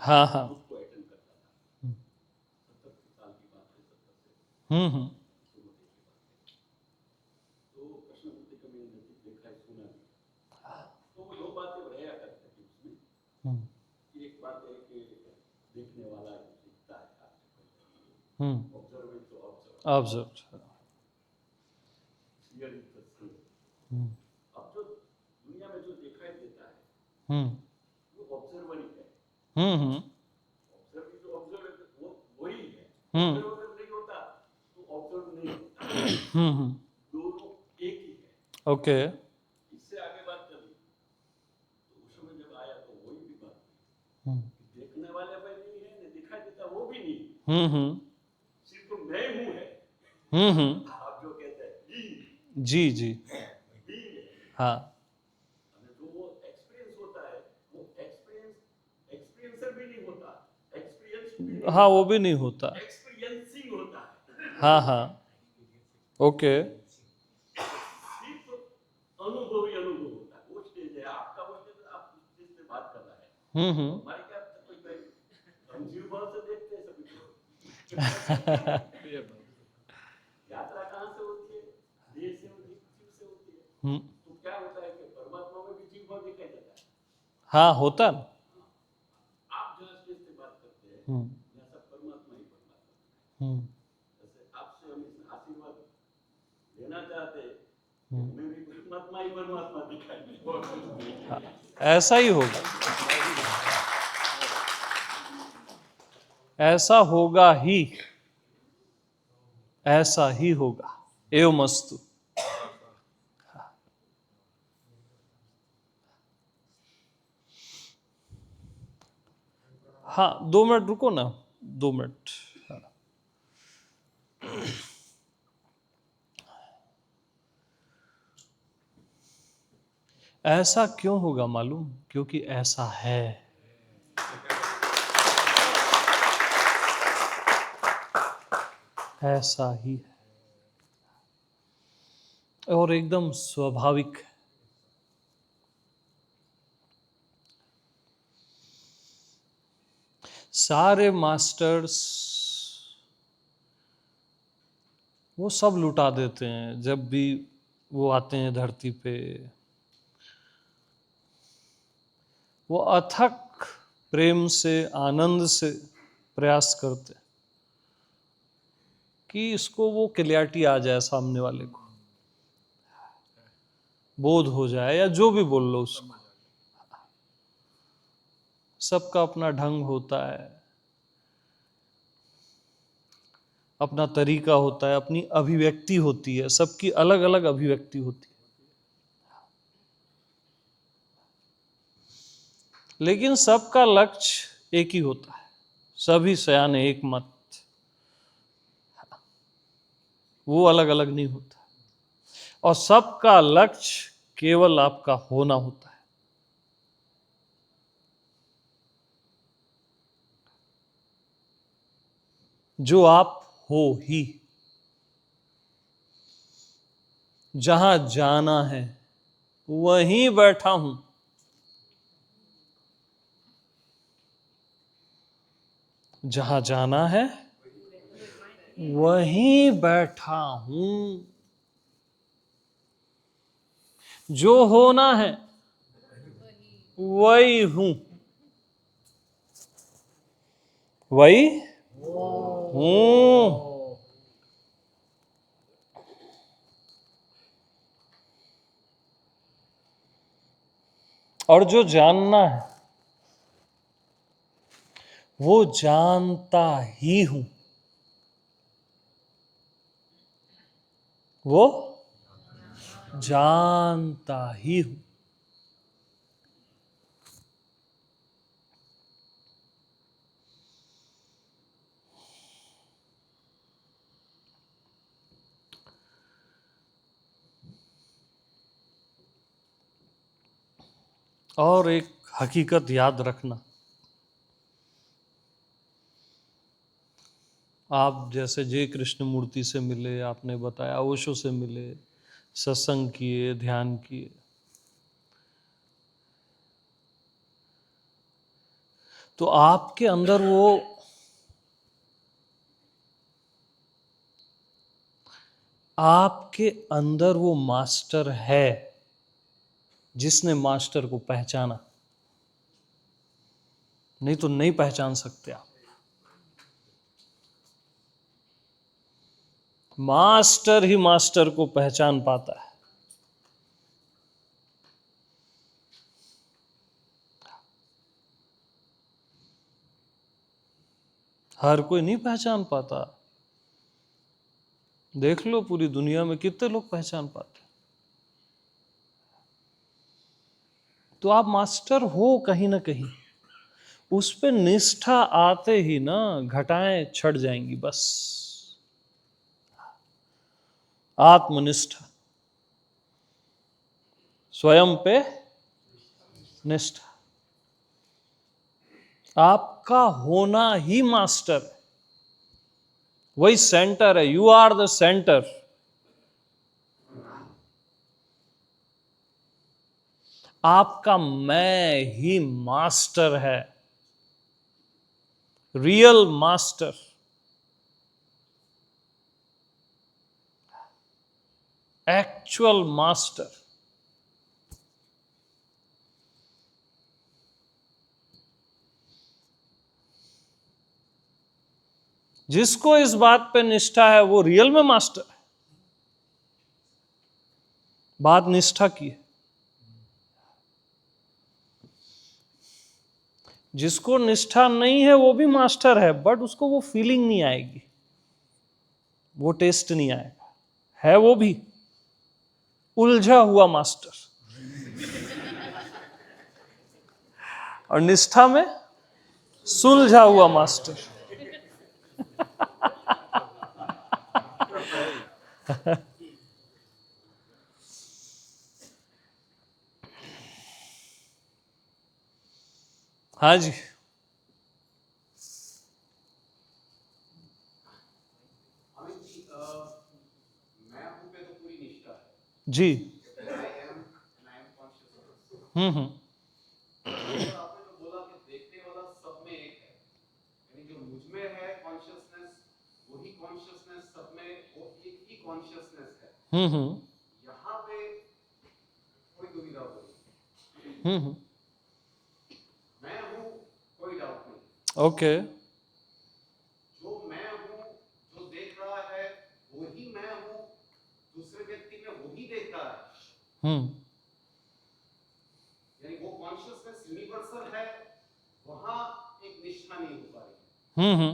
हाँ हाँ। हम्म। हम्म। ऑब्जर्व। हम्म। हम्म ऑब्जर्व इज ऑब्जर्व, वो वही है। हम्म ऑब्जर्व अगर नहीं होता तो ऑब्जर्व नहीं होता, हम्म दोनों एक ही है। ओके इससे आगे बात करी तो उस समय जब आया तो वही भी बात हम्म हुई। देखने वाले में नहीं है ना, दिखाई देता वो भी नहीं, हम्म सिर्फ मैं हूं है। आप जो कहते हैं being, जी जी being है। हाँ અને जो वो एक्सपीरियंस होता है वो एक्सपीरियंसर भी नहीं होता, एक्सपीरियंस भी नहीं हाँ वो होता, भी नहीं होता एक्सपीरियंसिंग होता है। हाँ हाँ ओके सिर्फ अनुभवी अनुभव होता है, वो स्टेज है आपका। वो स्टेज आप उस स्टेज पे बात कर रहा है। हमारे क्या कोई हम जीव भाव से देखते हैं सभी को। यात्रा कहाँ से होती है? देह से होती है, जीव से होती है। तो क्या होता है कि परमात्मा में भी जीव भाव दिखाई देता है। हाँ होता है आप जहाँ स्टेज पे बात करते हैं यहाँ सब परमात्मा ही परमात्मा। जैसे आपसे हम इस आशीर्वाद लेना चाहते हैं, हमें भी परमात्मा दिखाई दे। ऐसा ही होगा ऐसा होगा ही ऐसा ही होगा एवमस्तु हाँ 2 मिनट रुको ना 2 मिनट ऐसा क्यों होगा मालूम क्योंकि ऐसा है ऐसा ही है और एकदम स्वाभाविक है सारे मास्टर्स वो सब लुटा देते हैं जब भी वो आते हैं धरती पे वो अथक प्रेम से आनंद से प्रयास करते हैं कि इसको वो क्लैरिटी आ जाए सामने वाले को बोध हो जाए या जो भी बोल लो उसको सबका अपना ढंग होता है अपना तरीका होता है अपनी अभिव्यक्ति होती है सबकी अलग अलग अभिव्यक्ति होती है लेकिन सबका लक्ष्य एक ही होता है सभी सयान एक मत वो अलग अलग नहीं होता और सबका लक्ष्य केवल आपका होना होता है जो आप हो ही जहां जाना है वहीं बैठा हूं जहां जाना है वहीं बैठा हूं जो होना है वही हूं वही हूं और जो जानना है वो जानता ही हूं वो जानता ही हूं और एक हकीकत याद रखना आप जैसे जय कृष्ण मूर्ति से मिले आपने बताया ओशो से मिले सत्संग किए ध्यान किए तो आपके अंदर वो मास्टर है जिसने मास्टर को पहचाना नहीं तो नहीं पहचान सकते आप मास्टर ही मास्टर को पहचान पाता है हर कोई नहीं पहचान पाता। देख लो पूरी दुनिया में कितने लोग पहचान पाते। तो आप मास्टर हो कहीं ना कहीं, उस पे निष्ठा आते ही ना घटाएं छट जाएंगी। बस आत्मनिष्ठा, स्वयं पे निष्ठा, आपका होना ही मास्टर है, वही सेंटर है। You are the centre. आपका मैं ही मास्टर है, रियल मास्टर, एक्चुअल मास्टर। जिसको इस बात पे निष्ठा है वो रियल में मास्टर है। बात निष्ठा की है। जिसको निष्ठा नहीं है वो भी मास्टर है, बट उसको वो फीलिंग नहीं आएगी, वो टेस्ट नहीं आएगा। है वो भी उलझा हुआ मास्टर, और निष्ठा में सुलझा हुआ मास्टर। हाँ जी, अमित जी, मैं हूं पे तो पूरी निष्ठा है। जी। I am consciousness. हम्म। और आपने जो बोला कि देखने वाला सब में एक है, यानी जो मुझ में है कॉन्शियसनेस, वही कॉन्शियसनेस सब में, वो एक ही कॉन्शियसनेस है। हम्म। यहाँ पे कोई दुविधा हो रही, हम्म। मैं हूँ, कोई डाउट नहीं। ओके। जो मैं हूँ, जो देख रहा है वही मैं हूँ, दूसरे व्यक्ति में वही देख रहा है, हम्म। यानी वो कॉन्शियसनेस यूनिवर्सल है, वहां एक निष्ठा नहीं हो पा रही। हम्म।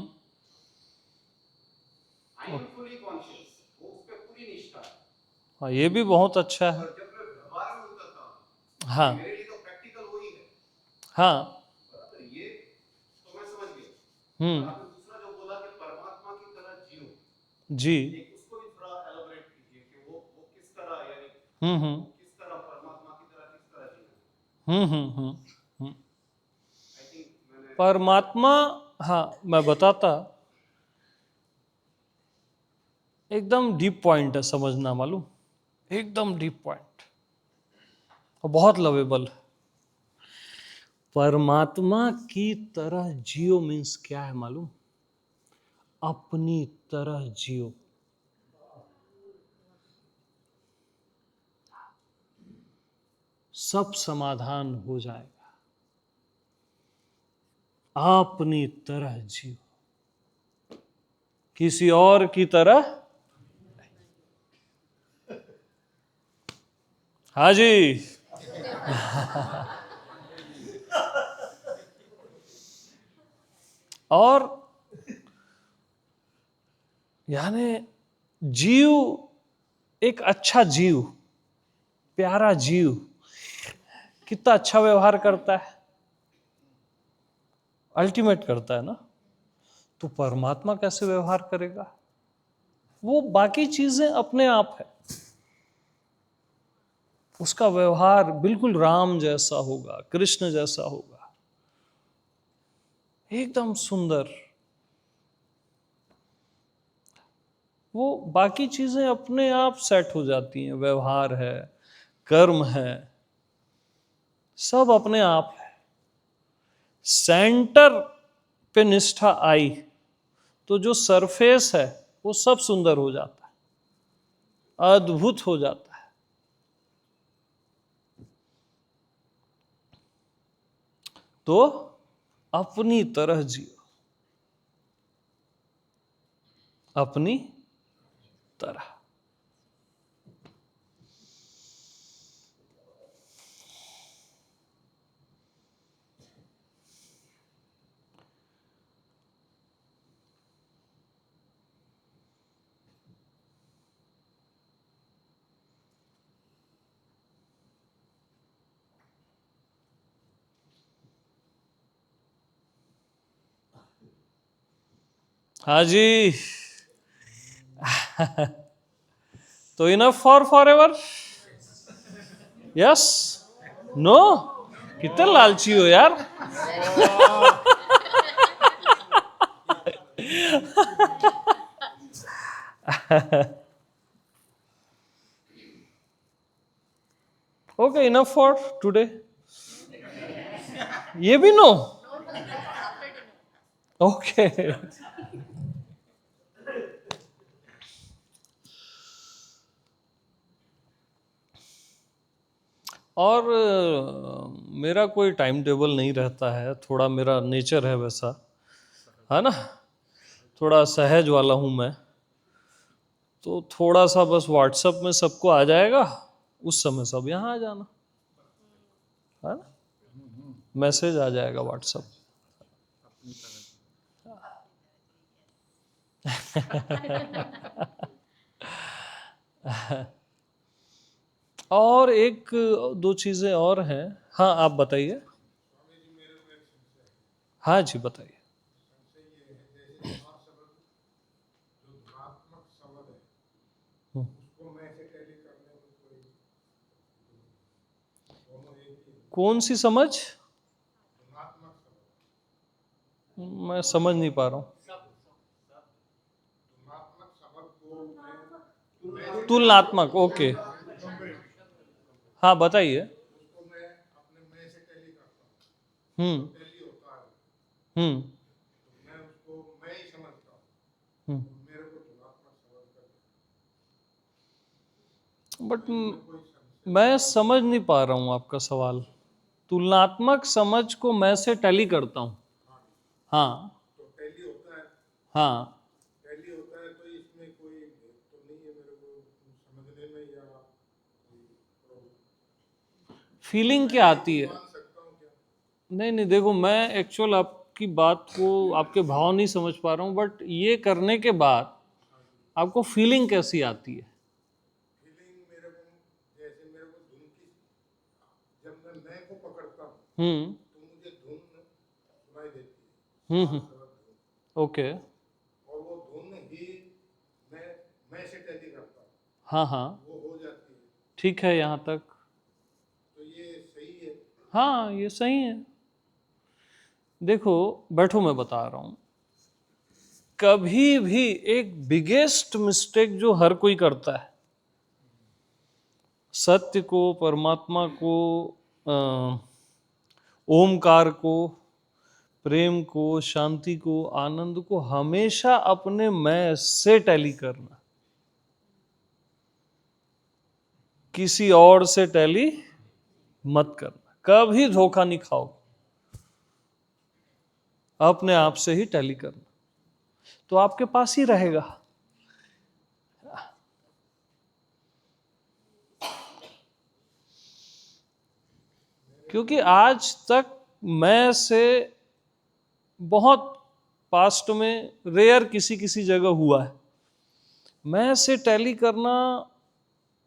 आई एम फुली कॉन्शियस, वो उस पर पूरी निष्ठा है। हाँ, ये भी बहुत अच्छा है। और जब मैं व्यवहार में उतरता हूँ, हाँ मेरे लिए तो प्रैक्टिकल वही है, हाँ। बराबर, ये तो मैं समझ गया। और हम्म। आपने दूसरा जो बोला कि परमात्मा की तरह जियो, जी। एक उसको भी थोड़ा एलाबोरेट कीजिए कि वो किस तरह, यानी हम्म। किस तरह परमात्मा की तरह किस तरह जीना। हम्म। आई थिंक मैंने परमात्मा, हाँ मैं बताता, एकदम डीप पॉइंट है, समझना मालूम, एकदम डीप पॉइंट और बहुत लवेबल है। परमात्मा की तरह जियो मीन्स क्या है मालूम? अपनी तरह जियो। सब समाधान हो जाएगा। अपनी तरह जियो, किसी और की तरह। हाँ जी। और यानी जीव, एक अच्छा जीव, प्यारा जीव कितना अच्छा व्यवहार करता है, अल्टीमेट करता है ना। तो परमात्मा कैसे व्यवहार करेगा? वो बाकी चीजें अपने आप है, उसका व्यवहार बिल्कुल राम जैसा होगा, कृष्ण जैसा होगा, एकदम सुंदर। वो बाकी चीजें अपने आप सेट हो जाती हैं, व्यवहार है, कर्म है, सब अपने आप है। सेंटर पे निष्ठा आई तो जो सरफेस है वो सब सुंदर हो जाता है, अद्भुत हो जाता है। तो अपनी तरह जियो, अपनी तरह। हाँ जी। तो enough forever? Yes? No? कितने लालची हो यार। Okay, enough for today. ये भी नो? ओके। और मेरा कोई टाइम टेबल नहीं रहता है, थोड़ा मेरा नेचर है वैसा, है ना, थोड़ा सहज वाला हूँ मैं। तो थोड़ा सा बस व्हाट्सएप में सबको आ जाएगा, उस समय सब यहाँ आ जाना, है ना, मैसेज आ जाएगा व्हाट्सएप। और एक दो चीजें और हैं। हाँ, आप बताइए। हाँ जी, बताइए। कौन सी समझ? मैं समझ नहीं पा रहा हूँ। तुलनात्मक, ओके। हाँ, बताइए। हम्म हम्म हम्म। बट मैं समझ नहीं पा रहा हूँ आपका सवाल। तुलनात्मक समझ को मैं से टैली करता हूँ। हाँ हाँ। फीलिंग क्या आती है? नहीं नहीं, देखो, मैं एक्चुअल आपकी बात को, आपके भाव नहीं समझ पा रहा हूँ, बट ये करने के बाद आपको फीलिंग कैसी आती है? हम्म हम्म। ओके। हाँ हाँ, ठीक है यहाँ तक। हाँ, ये सही है। देखो, बैठो, मैं बता रहा हूँ। कभी भी एक बिगेस्ट मिस्टेक जो हर कोई करता है, सत्य को, परमात्मा को, ओमकार को, प्रेम को, शांति को, आनंद को हमेशा अपने मैं से टैली करना, किसी और से टैली मत करना। कभी धोखा नहीं खाओ, अपने आप से ही टैली करना, तो आपके पास ही रहेगा। क्योंकि आज तक मैं से बहुत पास्ट में रेयर किसी किसी जगह हुआ है। मैं से टैली करना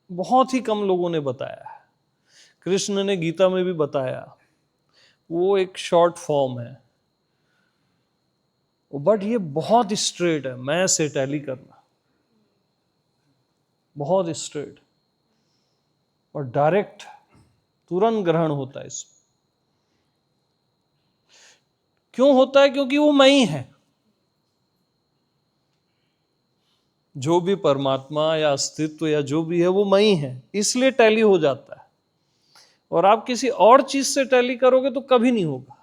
बहुत ही कम लोगों ने बताया है। कृष्ण ने गीता में भी बताया, वो एक शॉर्ट फॉर्म है, बट ये बहुत स्ट्रेट है। मैं से टैली करना बहुत स्ट्रेट और डायरेक्ट, तुरंत ग्रहण होता है इसमें। क्यों होता है? क्योंकि वो मैं ही है। जो भी परमात्मा या अस्तित्व या जो भी है, वो मैं ही है, इसलिए टैली हो जाता है। और आप किसी और चीज से टैली करोगे तो कभी नहीं होगा।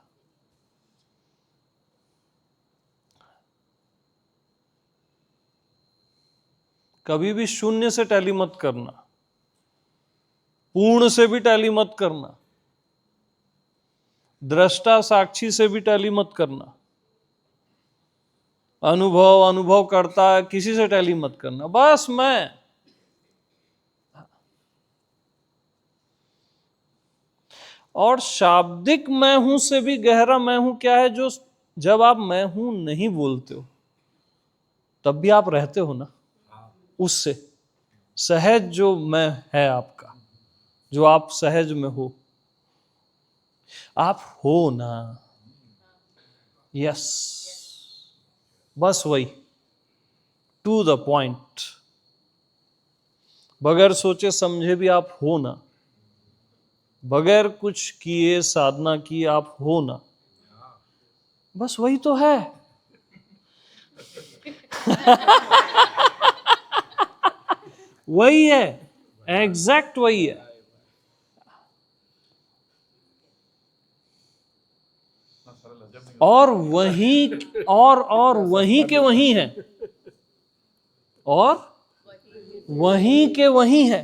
कभी भी शून्य से टैली मत करना, पूर्ण से भी टैली मत करना, दृष्टा साक्षी से भी टैली मत करना, अनुभव करता किसी से टैली मत करना। बस मैं। और शाब्दिक मैं हूं से भी गहरा मैं हूं क्या है? जो जब आप मैं हूं नहीं बोलते हो, तब भी आप रहते हो ना उससे। सहज जो मैं है आपका, जो आप सहज में हो, आप हो ना। यस, बस वही, टू द पॉइंट, बगैर सोचे समझे भी आप हो ना, बगैर कुछ किए साधना किए आप हो ना, बस वही तो है। वही है, एग्जैक्ट वही है। और वहीं और वहीं के वहीं है, और वहीं के वहीं है।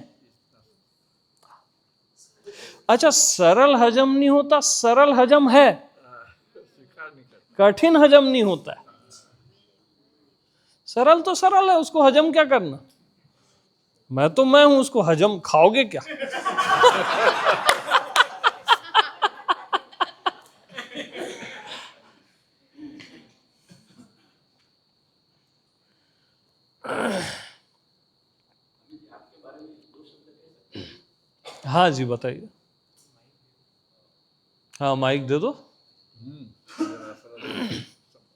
अच्छा, सरल हजम नहीं होता, सरल हजम है, कठिन हजम नहीं होता है। सरल तो सरल है, उसको हजम क्या करना। मैं तो मैं हूं, उसको हजम खाओगे क्या। हाँ जी बताइए। हाँ माइक दे दो।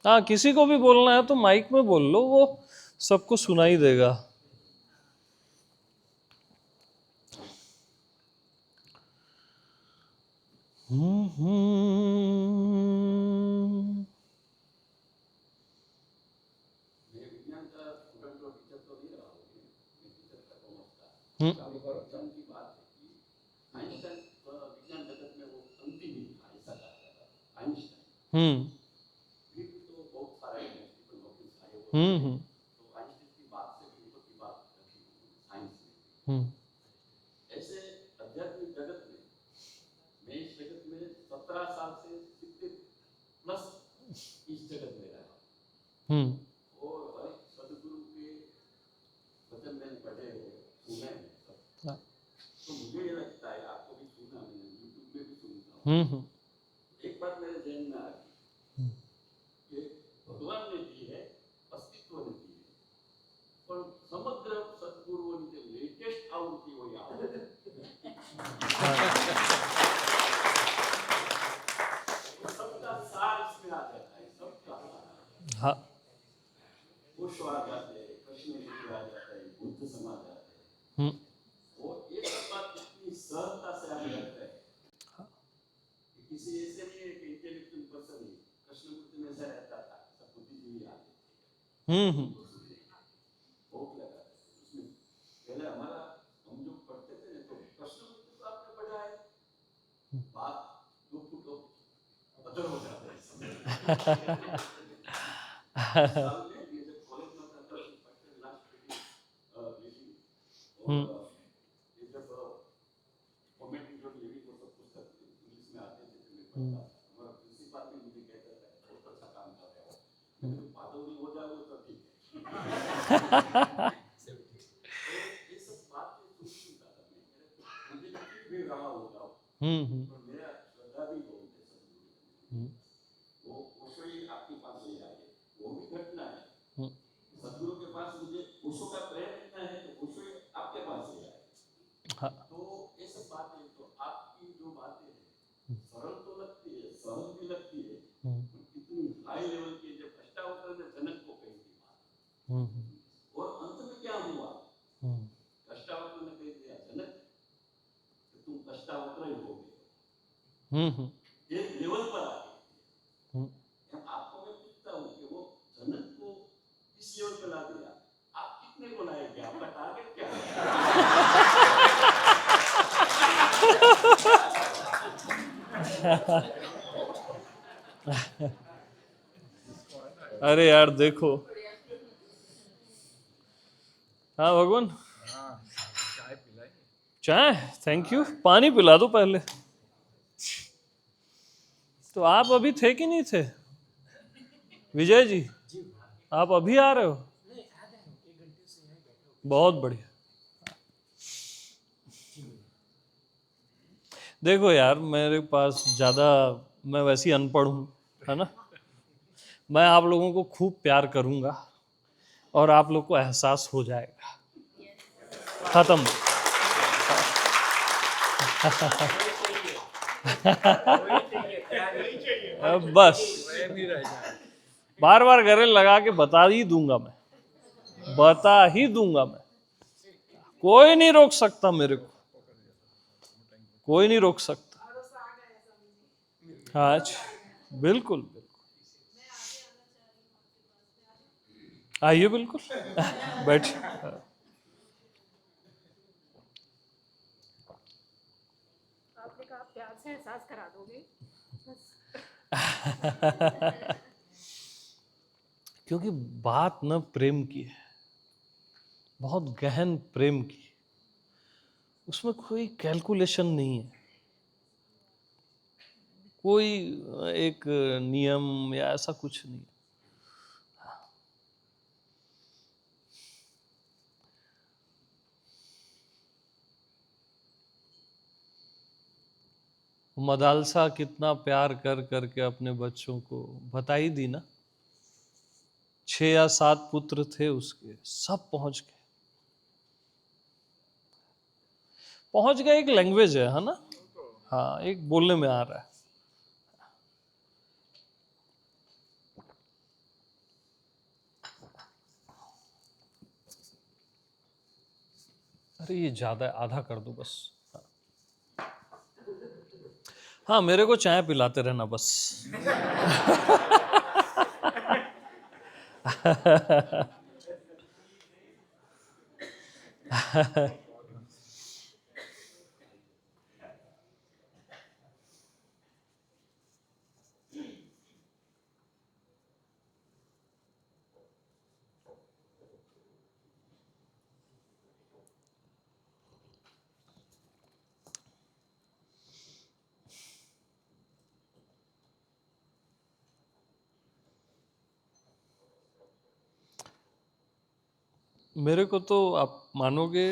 हाँ किसी को भी बोलना है तो माइक में बोल लो, वो सबको सुनाई देगा। मैं विज्ञान का स्टूडेंट और टीचर तो नहीं रहा हूँ, मैं टीचर का कॉमर्स का। विज्ञान की बात है कि आइंस्टाइन विज्ञान जगत में वो अंतिम ही था, ऐसा कहा जाता था आइंस्टाइन। फिर तो बहुत सारे स्टीफन हॉकिंस आए हुए, तो आइंस्टाइन की बात से भी ऊपर की बात रखी साइंस में। ऐसे आध्यात्मिक जगत में मैं इस जगत में 17 साल से 70 प्लस इस जगत में रहा और हर सदगुरु के वचन मैंने पढ़े हैं, सुने हैं सब। तो मुझे ये लगता है, आपको भी सुना, मैंने यूट्यूब में भी सुनता हूँ, एक बात मेरे जहन में आ गई कि भगवान ने दी है, अस्तित्व ने दी है, पर समग्र सदगुरुओं के लेटेस्ट आवृत्ति वो याद है। सबका सार इसमें आ जाता है, सबका सार। हाँ ओशो आ जाते हैं, कृष्णमूर्ति आ जाता है, बुद्ध समाज आते हैं, और एक बात इतनी सरलता से आगे लगता है कि किसी ऐसे नहीं है कि इंटेलेक्चुअल पर्सन ही, कृष्णमूर्ति में ऐसा रहता था, सब बुद्धिजीवी आते थे, भोग लगा उसमें। पहले हमारा हम जो पढ़ते थे ना, तो कृष्णमूर्ति को आपने पढ़ा है, बात 2 फुट अदर हो जाता है। सदगुरु के पास मुझे ओशो का प्रेम इतना है तो ओशो आपके पास ही आए। तो ये सब बातें, तो आपकी जो बातें हैं सरल तो लगती है, सहज भी लगती है, इतनी हाई लेवल की, जब अष्टावक्र ने जनक को कही थी बात, और अंत में क्या हुआ, अष्टावक्र ने कह दिया जनक कि तुम अष्टावक्र ही हो गए, एक लेवल पर आ गए। आपको मैं पूछता हूँ कि वो जनक को इस लेवल पर ला दिया, आप कितने को लाएंगे, आपका टारगेट क्या है? अरे यार देखो, हाँ भगवान, चाय, थैंक यू, पानी पिला दो पहले। तो आप अभी थे कि नहीं थे विजय जी? आप अभी आ रहे हो? बहुत बढ़िया। देखो यार, मेरे पास ज़्यादा, मैं वैसे ही अनपढ़ हूँ, है ना। मैं आप लोगों को खूब प्यार करूँगा और आप लोग को एहसास हो जाएगा। खत्म। बस बार बार गले लगा के बता ही दूंगा मैं, बता ही दूंगा मैं। कोई नहीं रोक सकता मेरे को, कोई नहीं रोक सकता। हाँ बिल्कुल बिल्कुल, आइए बिल्कुल बैठिए। आपने कहा प्यार से एहसास करा दोगे बस। क्योंकि बात न प्रेम की है, बहुत गहन प्रेम की, उसमें कोई कैलकुलेशन नहीं है, कोई एक नियम या ऐसा कुछ नहीं। मदालसा कितना प्यार कर करके अपने बच्चों को बता ही दी ना। 6 या 7 पुत्र थे उसके, सब पहुंच गए। एक लैंग्वेज है ना, हाँ, एक बोलने में आ रहा है। अरे ये ज्यादा है, आधा कर दो बस। हाँ, मेरे को चाय पिलाते रहना बस। मेरे को तो आप मानोगे,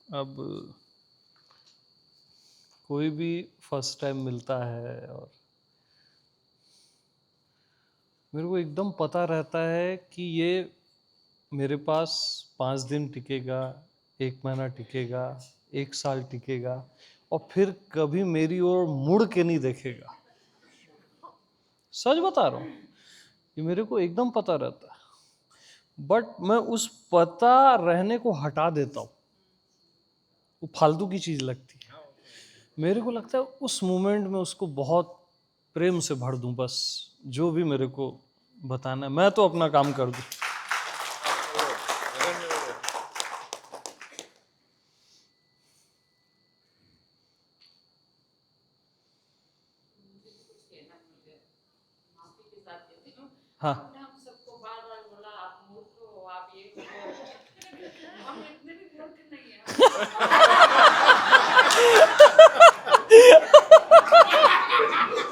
अब कोई भी फर्स्ट टाइम मिलता है और मेरे को एकदम पता रहता है कि ये मेरे पास 5 दिन टिकेगा, 1 महीना टिकेगा, 1 साल टिकेगा, और फिर कभी मेरी ओर मुड़ के नहीं देखेगा। सच बता रहा हूँ, ये मेरे को एकदम पता रहता है। बट मैं उस पता रहने को हटा देता हूँ, वो फालतू की चीज लगती है। मेरे को लगता है उस मोमेंट में उसको बहुत प्रेम से भर दूं, बस जो भी मेरे को बताना है, मैं तो अपना काम कर दूं। माफी के साथ कहती हूँ, हाँ। आपने हम सबको बार बार बोला आप मूर्ख हो, आप ये हो। हम इतने भी मूर्ख नहीं हैं।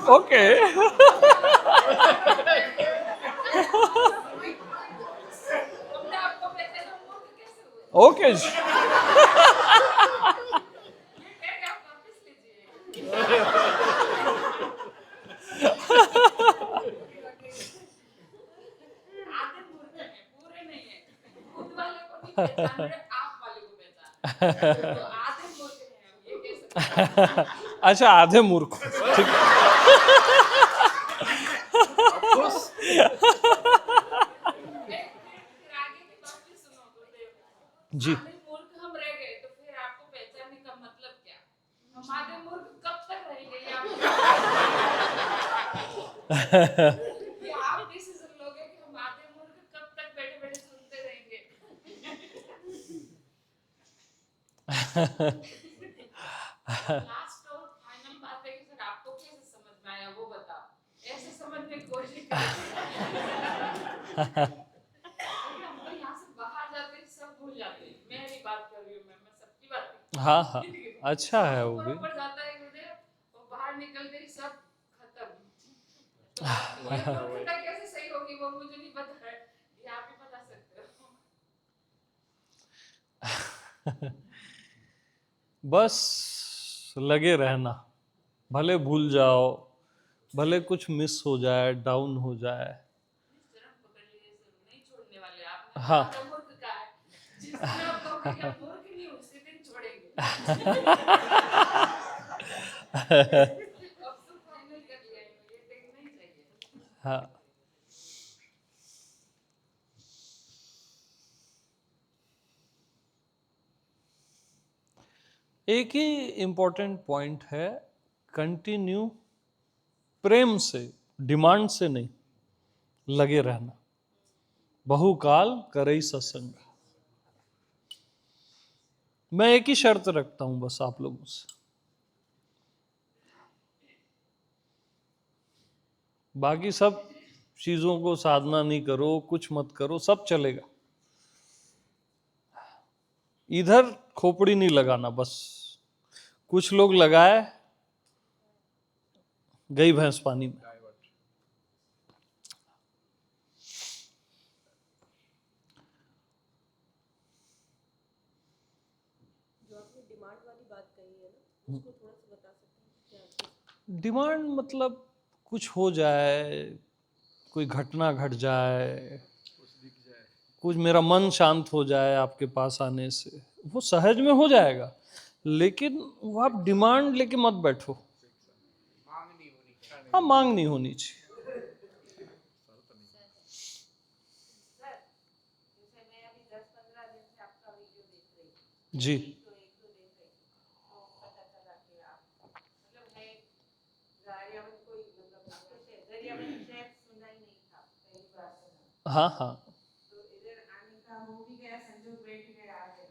ओके। हमने आपको कहते हैं मूर्ख कैसे हुए? ओके जी। ये कह के आप वापस लीजिए। आधे मूर्ख हैं, पूरे नहीं है। खुद वाले को नहीं पहचान रहे, आप वाले को पहचान रहे। तो आधे मूर्ख हैं हम, ये कह सकते हैं। अच्छा, आधे मूर्ख, ठीक है। फिर आगे की बात भी सुनो गुरुदेव। जी। आधे मूर्ख हम रह गए, तो फिर आपको पहचानने का मतलब क्या? हम आधे मूर्ख कब तक रहेंगे ये आप डिसीजन लोगे कि हम आधे मूर्ख कब तक बैठे बैठे सुनते रहेंगे। लास्ट और फाइनल बात है कि सर आपको कैसे समझ में आया वो बताओ, ऐसे समझने की कोशिश हम तो यहाँ से बाहर जाते ही सब भूल जाते हैं। मैं नहीं बात कर रही हूँ, मैं सबकी बात कर हाँ हाँ, अच्छा है वो भी। ऊपर जाता है गुरुदेव, और बाहर निकलते ही सब खत्म। तो ये मूर्खता कैसे सही होगी वो मुझे नहीं पता है, ये आप ही बता सकते हो। बस लगे रहना, भले भूल जाओ, भले कुछ मिस हो जाए, डाउन हो जाए। शर्म पकड़ लिए सर, नहीं छोड़ने वाले आपने। हाँ। आधा मूर्ख का है, जिस दिन आप कहोगे कि आप मूर्ख नहीं हो, उसी दिन छोड़ेंगे। अब तो फाइनल कर लिया है, ये देखना ही चाहिए। हाँ, एक ही इम्पोर्टेंट पॉइंट है, कंटिन्यू प्रेम से, डिमांड से नहीं, लगे रहना। बहुकाल करई सत्संग। मैं एक ही शर्त रखता हूं बस आप लोगों से, बाकी सब चीजों को साधना नहीं करो, कुछ मत करो, सब चलेगा। इधर खोपड़ी नहीं लगाना बस। कुछ लोग लगाए, गई भैंस पानी में। जो आपने डिमांड वाली बात कही है ना, उसको थोड़ा सा बता सकते हैं क्या चीज़? डिमांड मतलब कुछ हो जाए, कोई घटना घट जाए, कुछ मेरा मन शांत हो जाए आपके पास आने से, वो सहज में हो जाएगा। लेकिन वो आप डिमांड लेके मत बैठो। हाँ, मांग नहीं होनी चाहिए। सर, जैसे मैं अभी 10-15 दिन से आपका वीडियो देख रही हूँ, जी, एक दो देख रही थी, तो पता चला कि आप मतलब है दरियावन कोई मतलब ऐसे दरियावन शायद सुना ही नहीं था, पहली बार सुना। हाँ हाँ तो इधर आने का हो भी गया, संजोग बैठ गए आ गए।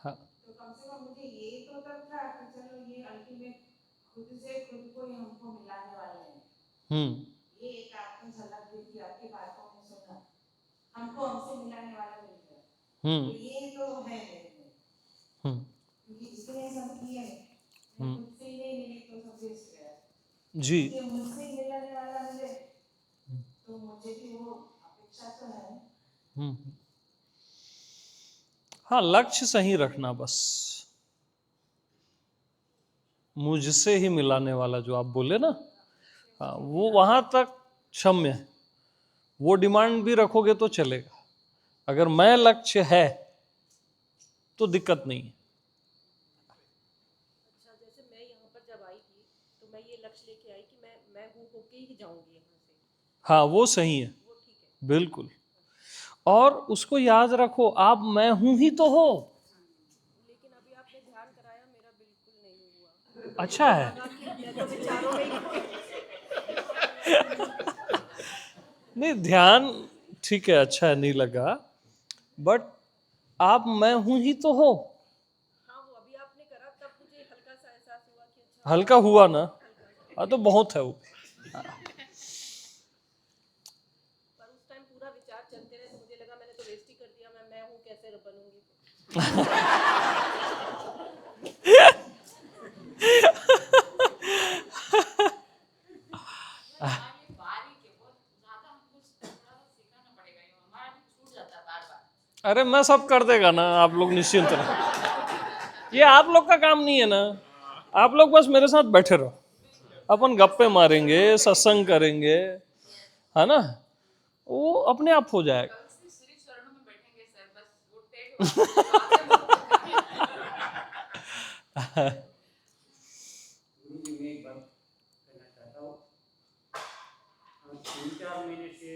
हाँ। तो कम से कम मुझे ये तो तब था कि चलो ये अल्टीमेट खुद से खुद को ही हमको मिलाने वाले हैं। ये एक आपने झलक देखी, आपकी बातों में सुना, हमको हमसे मिलाने वाला मिल गया। तो ये तो है मेरे में, क्योंकि इसलिए सब किए, मैं खुद से ही नहीं मिली तो सब वेस्ट गया। जी, ये मुझसे ही मिलाने वाला मिले तो मुझे भी वो अपेक्षा तो है। हाँ, लक्ष्य सही रखना बस। मुझसे ही मिलाने वाला जो आप बोले ना, हाँ, वो वहां तक क्षम्य है। वो डिमांड भी रखोगे तो चलेगा। अगर मैं लक्ष्य है तो दिक्कत नहीं है। अच्छा, जैसे मैं यहाँ पर जब आई थी तो मैं ये लक्ष्य लेके आई कि मैं हूँ होके ही जाऊंगी यहाँ से, हाँ, वो सही है, वो ठीक है। बिल्कुल। और उसको याद रखो, आप मैं हूं ही तो हो। लेकिन अभी आपने ध्यान कराया, मेरा बिल्कुल नहीं हुआ। अच्छा है। मैं तो विचारों में ही नहीं, ध्यान ठीक है, अच्छा है, नहीं लगा, बट आप मैं हूं ही तो हो। हाँ, वो अभी आपने करा तब मुझे हल्का सा एहसास हुआ कि अच्छा, हल्का हुआ ना? हाँ, तो बहुत है वो। पर उस टाइम पूरा विचार चलते रहे तो मुझे लगा मैंने तो वेस्ट ही कर दिया, मैं हूँ कैसे बनूंगी। हमारी बारी के बहुत ज्यादा हमको थोड़ा सा सिखाना पड़ेगा, ये हमारा भी छूट जाता है बार बार। अरे मैं सब कर देगा ना, आप लोग निश्चिंत रहो। ये आप लोग का काम नहीं है ना। आप लोग बस मेरे साथ बैठे रहो, अपन गप्पे मारेंगे, सत्संग करेंगे, है ना, वो अपने आप हो जाएगा। कल से श्री चरणों में बैठेंगे सर, बस वो टेक गुरु जी, मैं एक बात कहना चाहता हूँ। 3-4 महीने से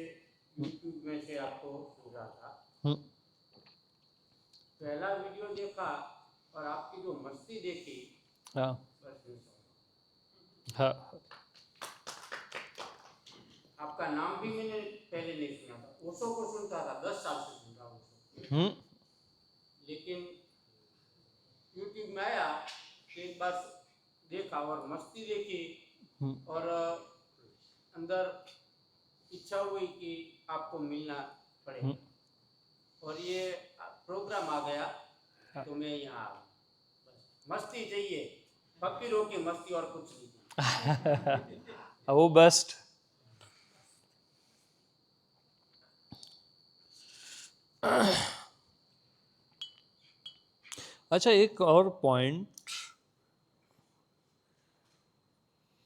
यूट्यूब में से आपको सुन रहा था। पहला वीडियो देखा और आपकी जो मस्ती देखी, हाँ बस हाँ आपका नाम भी मैंने पहले नहीं सुना था। ओशो को सुनता था, 10 साल से सुन रहा हूँ। लेकिन यूट्यूब में आया, एक बार देखा और मस्ती देखी और अंदर इच्छा हुई कि आपको मिलना पड़ेगा, और ये प्रोग्राम आ गया तो मैं यहाँ आ गया। बस मस्ती चाहिए, फकीरों की मस्ती, और कुछ नहीं। वो बेस्ट। अच्छा, एक और पॉइंट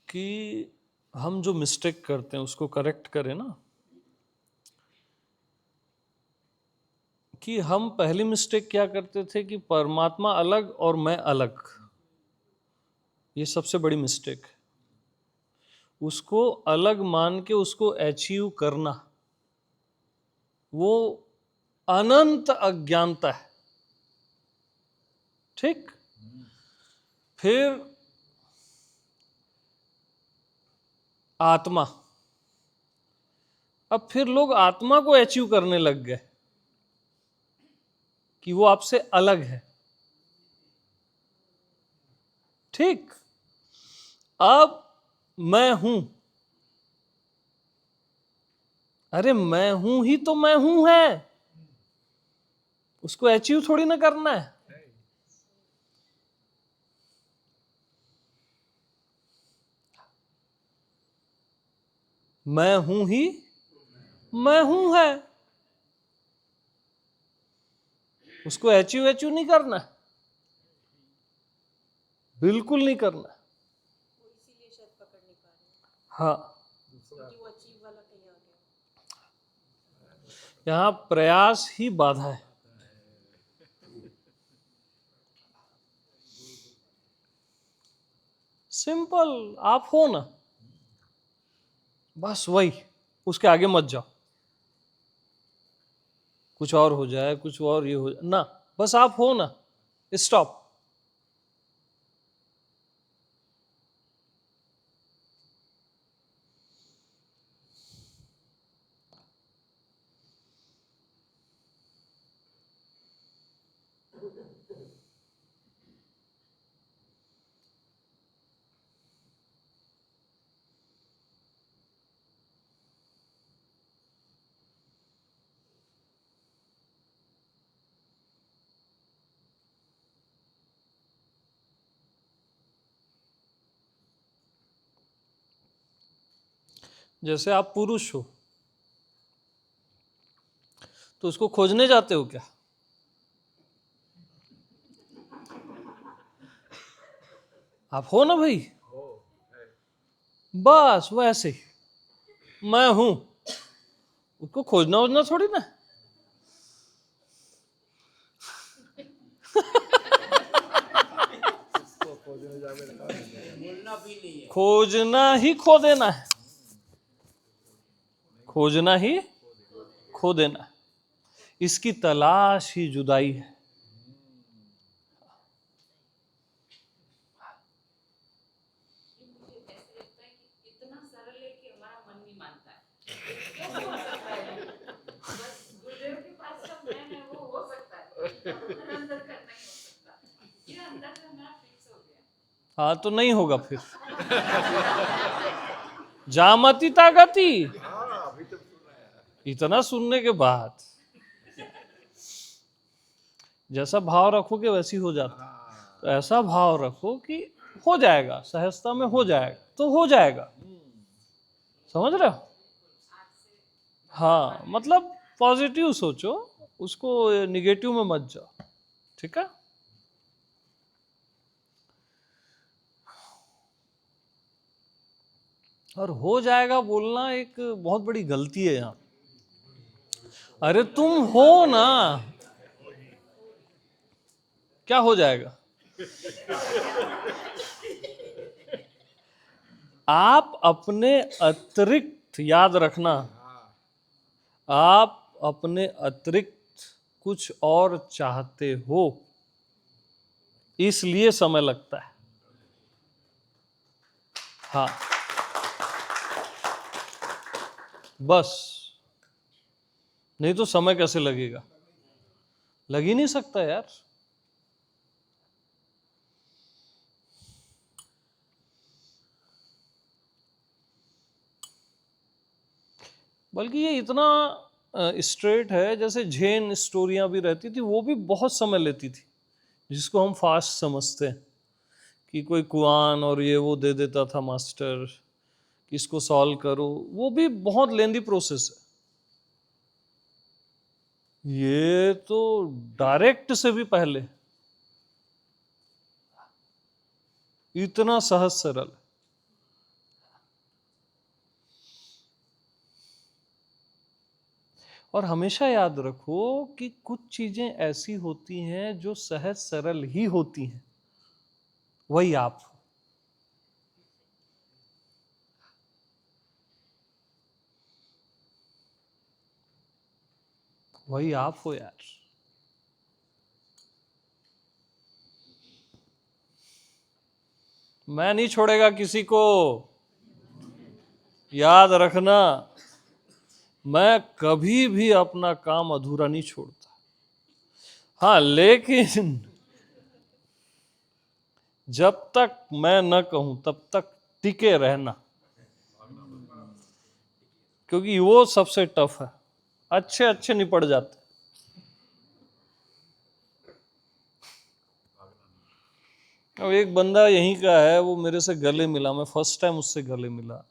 कि हम जो मिस्टेक करते हैं उसको करेक्ट करें ना, कि हम पहली मिस्टेक क्या करते थे कि परमात्मा अलग और मैं अलग। ये सबसे बड़ी मिस्टेक है। उसको अलग मान के उसको अचीव करना, वो अनंत अज्ञानता है। ठीक, फिर आत्मा। अब फिर लोग आत्मा को अचीव करने लग गए कि वो आपसे अलग है। ठीक, अब मैं हूं, अरे मैं हूं ही तो मैं हूं है, उसको अचीव थोड़ी ना करना है। मैं हूं ही मैं हूं है, उसको अचीव नहीं करना है, बिल्कुल नहीं करना है। वो इसीलिए शायद पकड़ नहीं पा रहे हैं, हाँ, क्योंकि वो अचीव वाला कहीं आ गया। यहां प्रयास ही बाधा है। सिंपल, आप हो ना, बस वही, उसके आगे मत जाओ, कुछ और हो जाए, कुछ और ये हो जाए ना, बस आप हो ना, स्टॉप। जैसे आप पुरुष हो तो उसको खोजने जाते हो क्या? आप हो ना भाई, बस वैसे ही मैं हूं, उसको खोजना वोजना थोड़ी ना। खोजना ही खो देना है, खोजना ही खो देना है, इसकी तलाश ही जुदाई है। मुझे ऐसे लगता है कि इतना सरल है कि हमारा मन नहीं मानता है। कैसे हो सकता है? बस गुरुदेव के पास का मैन है, वो हो सकता है, अंदर अंदर का नहीं हो सकता। ये अंदर से हमारा फिक्स हो गया। हाँ, तो नहीं होगा फिर। जामती ताकती, इतना सुनने के बाद जैसा भाव रखोगे वैसी हो जाता। तो ऐसा भाव रखो कि हो जाएगा, सहजता में हो जाएगा, तो हो जाएगा। समझ रहे हो? हाँ, मतलब पॉजिटिव सोचो, उसको निगेटिव में मत जाओ। ठीक है? और हो जाएगा बोलना एक बहुत बड़ी गलती है यहाँ। अरे तुम हो ना, क्या हो जाएगा? आप अपने अतिरिक्त, याद रखना, आप अपने अतिरिक्त कुछ और चाहते हो, इसलिए समय लगता है। हाँ, बस, नहीं तो समय कैसे लगेगा? लग ही नहीं सकता यार। बल्कि ये इतना स्ट्रेट है, जैसे झेन स्टोरियां भी रहती थी, वो भी बहुत समय लेती थी, जिसको हम फास्ट समझते हैं कि कोई कुआन और ये वो दे देता था मास्टर कि इसको सॉल्व करो, वो भी बहुत लेंदी प्रोसेस है। ये तो डायरेक्ट से भी पहले इतना सहज सरल। और हमेशा याद रखो कि कुछ चीजें ऐसी होती हैं जो सहज सरल ही होती हैं, वही आप हो। वही आप हो यार। मैं नहीं छोड़ेगा किसी को, याद रखना। मैं कभी भी अपना काम अधूरा नहीं छोड़ता। हाँ, लेकिन जब तक मैं न कहूं तब तक टिके रहना, क्योंकि वो सबसे टफ है। अच्छे अच्छे निपट जाते। अब एक बंदा यहीं का है, वो मेरे से गले मिला, मैं फर्स्ट टाइम उससे गले मिला।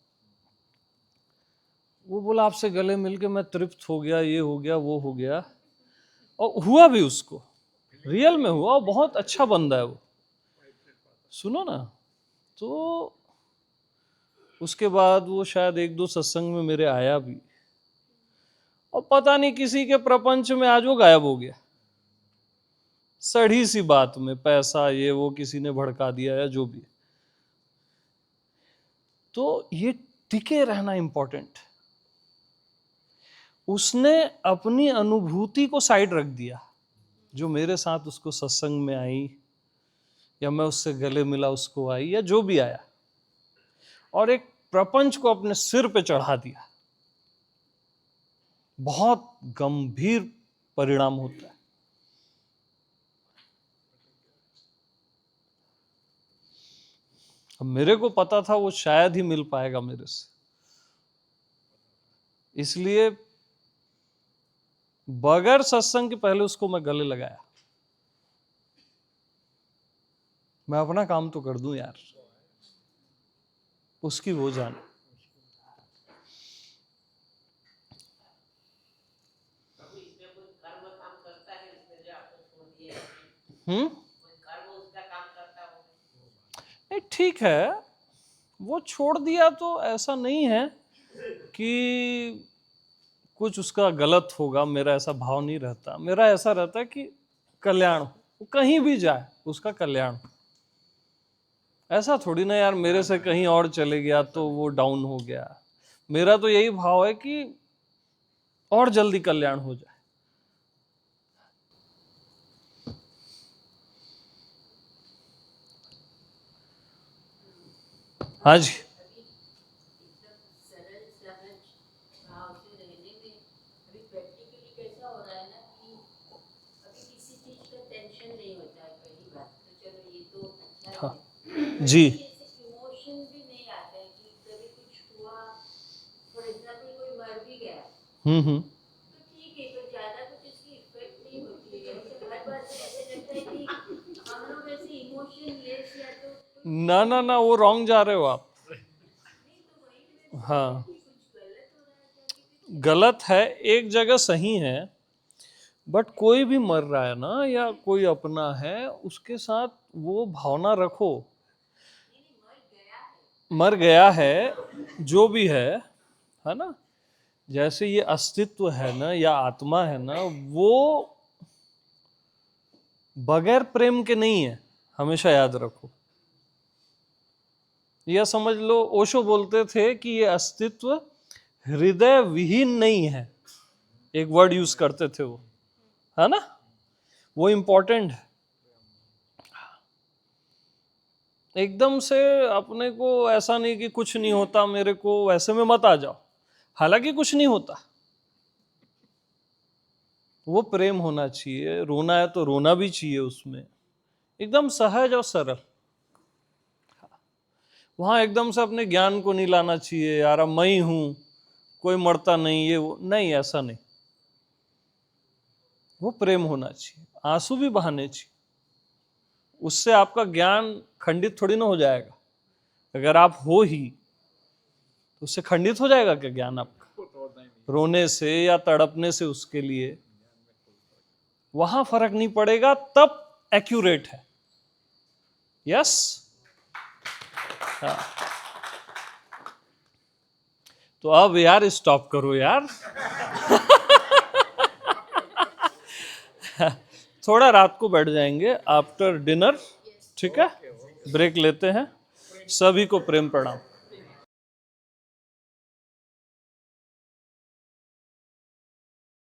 वो बोला आपसे गले मिलके मैं तृप्त हो गया, ये हो गया, वो हो गया। और हुआ भी, उसको रियल में हुआ। बहुत अच्छा बंदा है वो। सुनो ना, तो उसके बाद वो शायद 1-2 सत्संग में मेरे आया भी, और पता नहीं किसी के प्रपंच में आज वो गायब हो गया। सड़ी सी बात में, पैसा ये वो किसी ने भड़का दिया या जो भी। तो ये टिके रहना इंपॉर्टेंट। उसने अपनी अनुभूति को साइड रख दिया, जो मेरे साथ उसको सत्संग में आई, या मैं उससे गले मिला उसको आई, या जो भी आया, और एक प्रपंच को अपने सिर पे चढ़ा दिया। बहुत गंभीर परिणाम होता है। अब मेरे को पता था वो शायद ही मिल पाएगा मेरे से, इसलिए बगैर सत्संग के पहले उसको मैं गले लगाया। मैं अपना काम तो कर दूं यार, उसकी वो जाने। नहीं, ठीक है, वो छोड़ दिया तो ऐसा नहीं है कि कुछ उसका गलत होगा। मेरा ऐसा भाव नहीं रहता। मेरा ऐसा रहता है कि कल्याण हो, वो कहीं भी जाए उसका कल्याण हो। ऐसा थोड़ी ना यार मेरे से कहीं और चले गया तो वो डाउन हो गया। मेरा तो यही भाव है कि और जल्दी कल्याण हो जाए। हाँ जी, सरल सहज भाव से रहने में अभी प्रैक्टिकली कैसा हो रहा है ना कि अभी किसी चीज का टेंशन नहीं होता है। पहली बात तो चलो ये तो अच्छा हाँ है। जी, इमोशन भी नहीं आता है कि कभी कुछ हुआ, फॉर एग्जाम्पल कोई मर भी गया तो ठीक है, तो ज्यादा कुछ इसकी इफेक्ट नहीं होती है। हर बार से ऐसे लगता है कि हम लोग ऐसे इमोशन लेस या तो ना ना ना, वो रॉन्ग जा रहे हो आप। हाँ, गलत है, एक जगह सही है, बट कोई भी मर रहा है ना, या कोई अपना है, उसके साथ वो भावना रखो। मर गया है जो भी है ना, जैसे ये अस्तित्व है ना, या आत्मा है ना, वो बगैर प्रेम के नहीं है, हमेशा याद रखो। यह समझ लो, ओशो बोलते थे कि ये अस्तित्व हृदय विहीन नहीं है, एक वर्ड यूज करते थे वो, है ना, वो इंपॉर्टेंट है। एकदम से अपने को ऐसा नहीं कि कुछ नहीं होता मेरे को, वैसे में मत आ जाओ। हालांकि कुछ नहीं होता, वो प्रेम होना चाहिए। रोना है तो रोना भी चाहिए उसमें, एकदम सहज और सरल। वहां एकदम से अपने ज्ञान को नहीं लाना चाहिए, यार मैं ही हूं, कोई मरता नहीं, ये वो नहीं, ऐसा नहीं। वो प्रेम होना चाहिए, आंसू भी बहाने चाहिए। उससे आपका ज्ञान खंडित थोड़ी ना हो जाएगा। अगर आप हो ही तो उससे खंडित हो जाएगा क्या ज्ञान आपका, रोने से या तड़पने से? उसके लिए वहां फर्क नहीं पड़ेगा, तब एक्यूरेट है। यस, हाँ। तो अब यार स्टॉप करो यार। थोड़ा रात को बैठ जाएंगे आफ्टर डिनर, ठीक है? ब्रेक लेते हैं। सभी को प्रेम प्रणाम।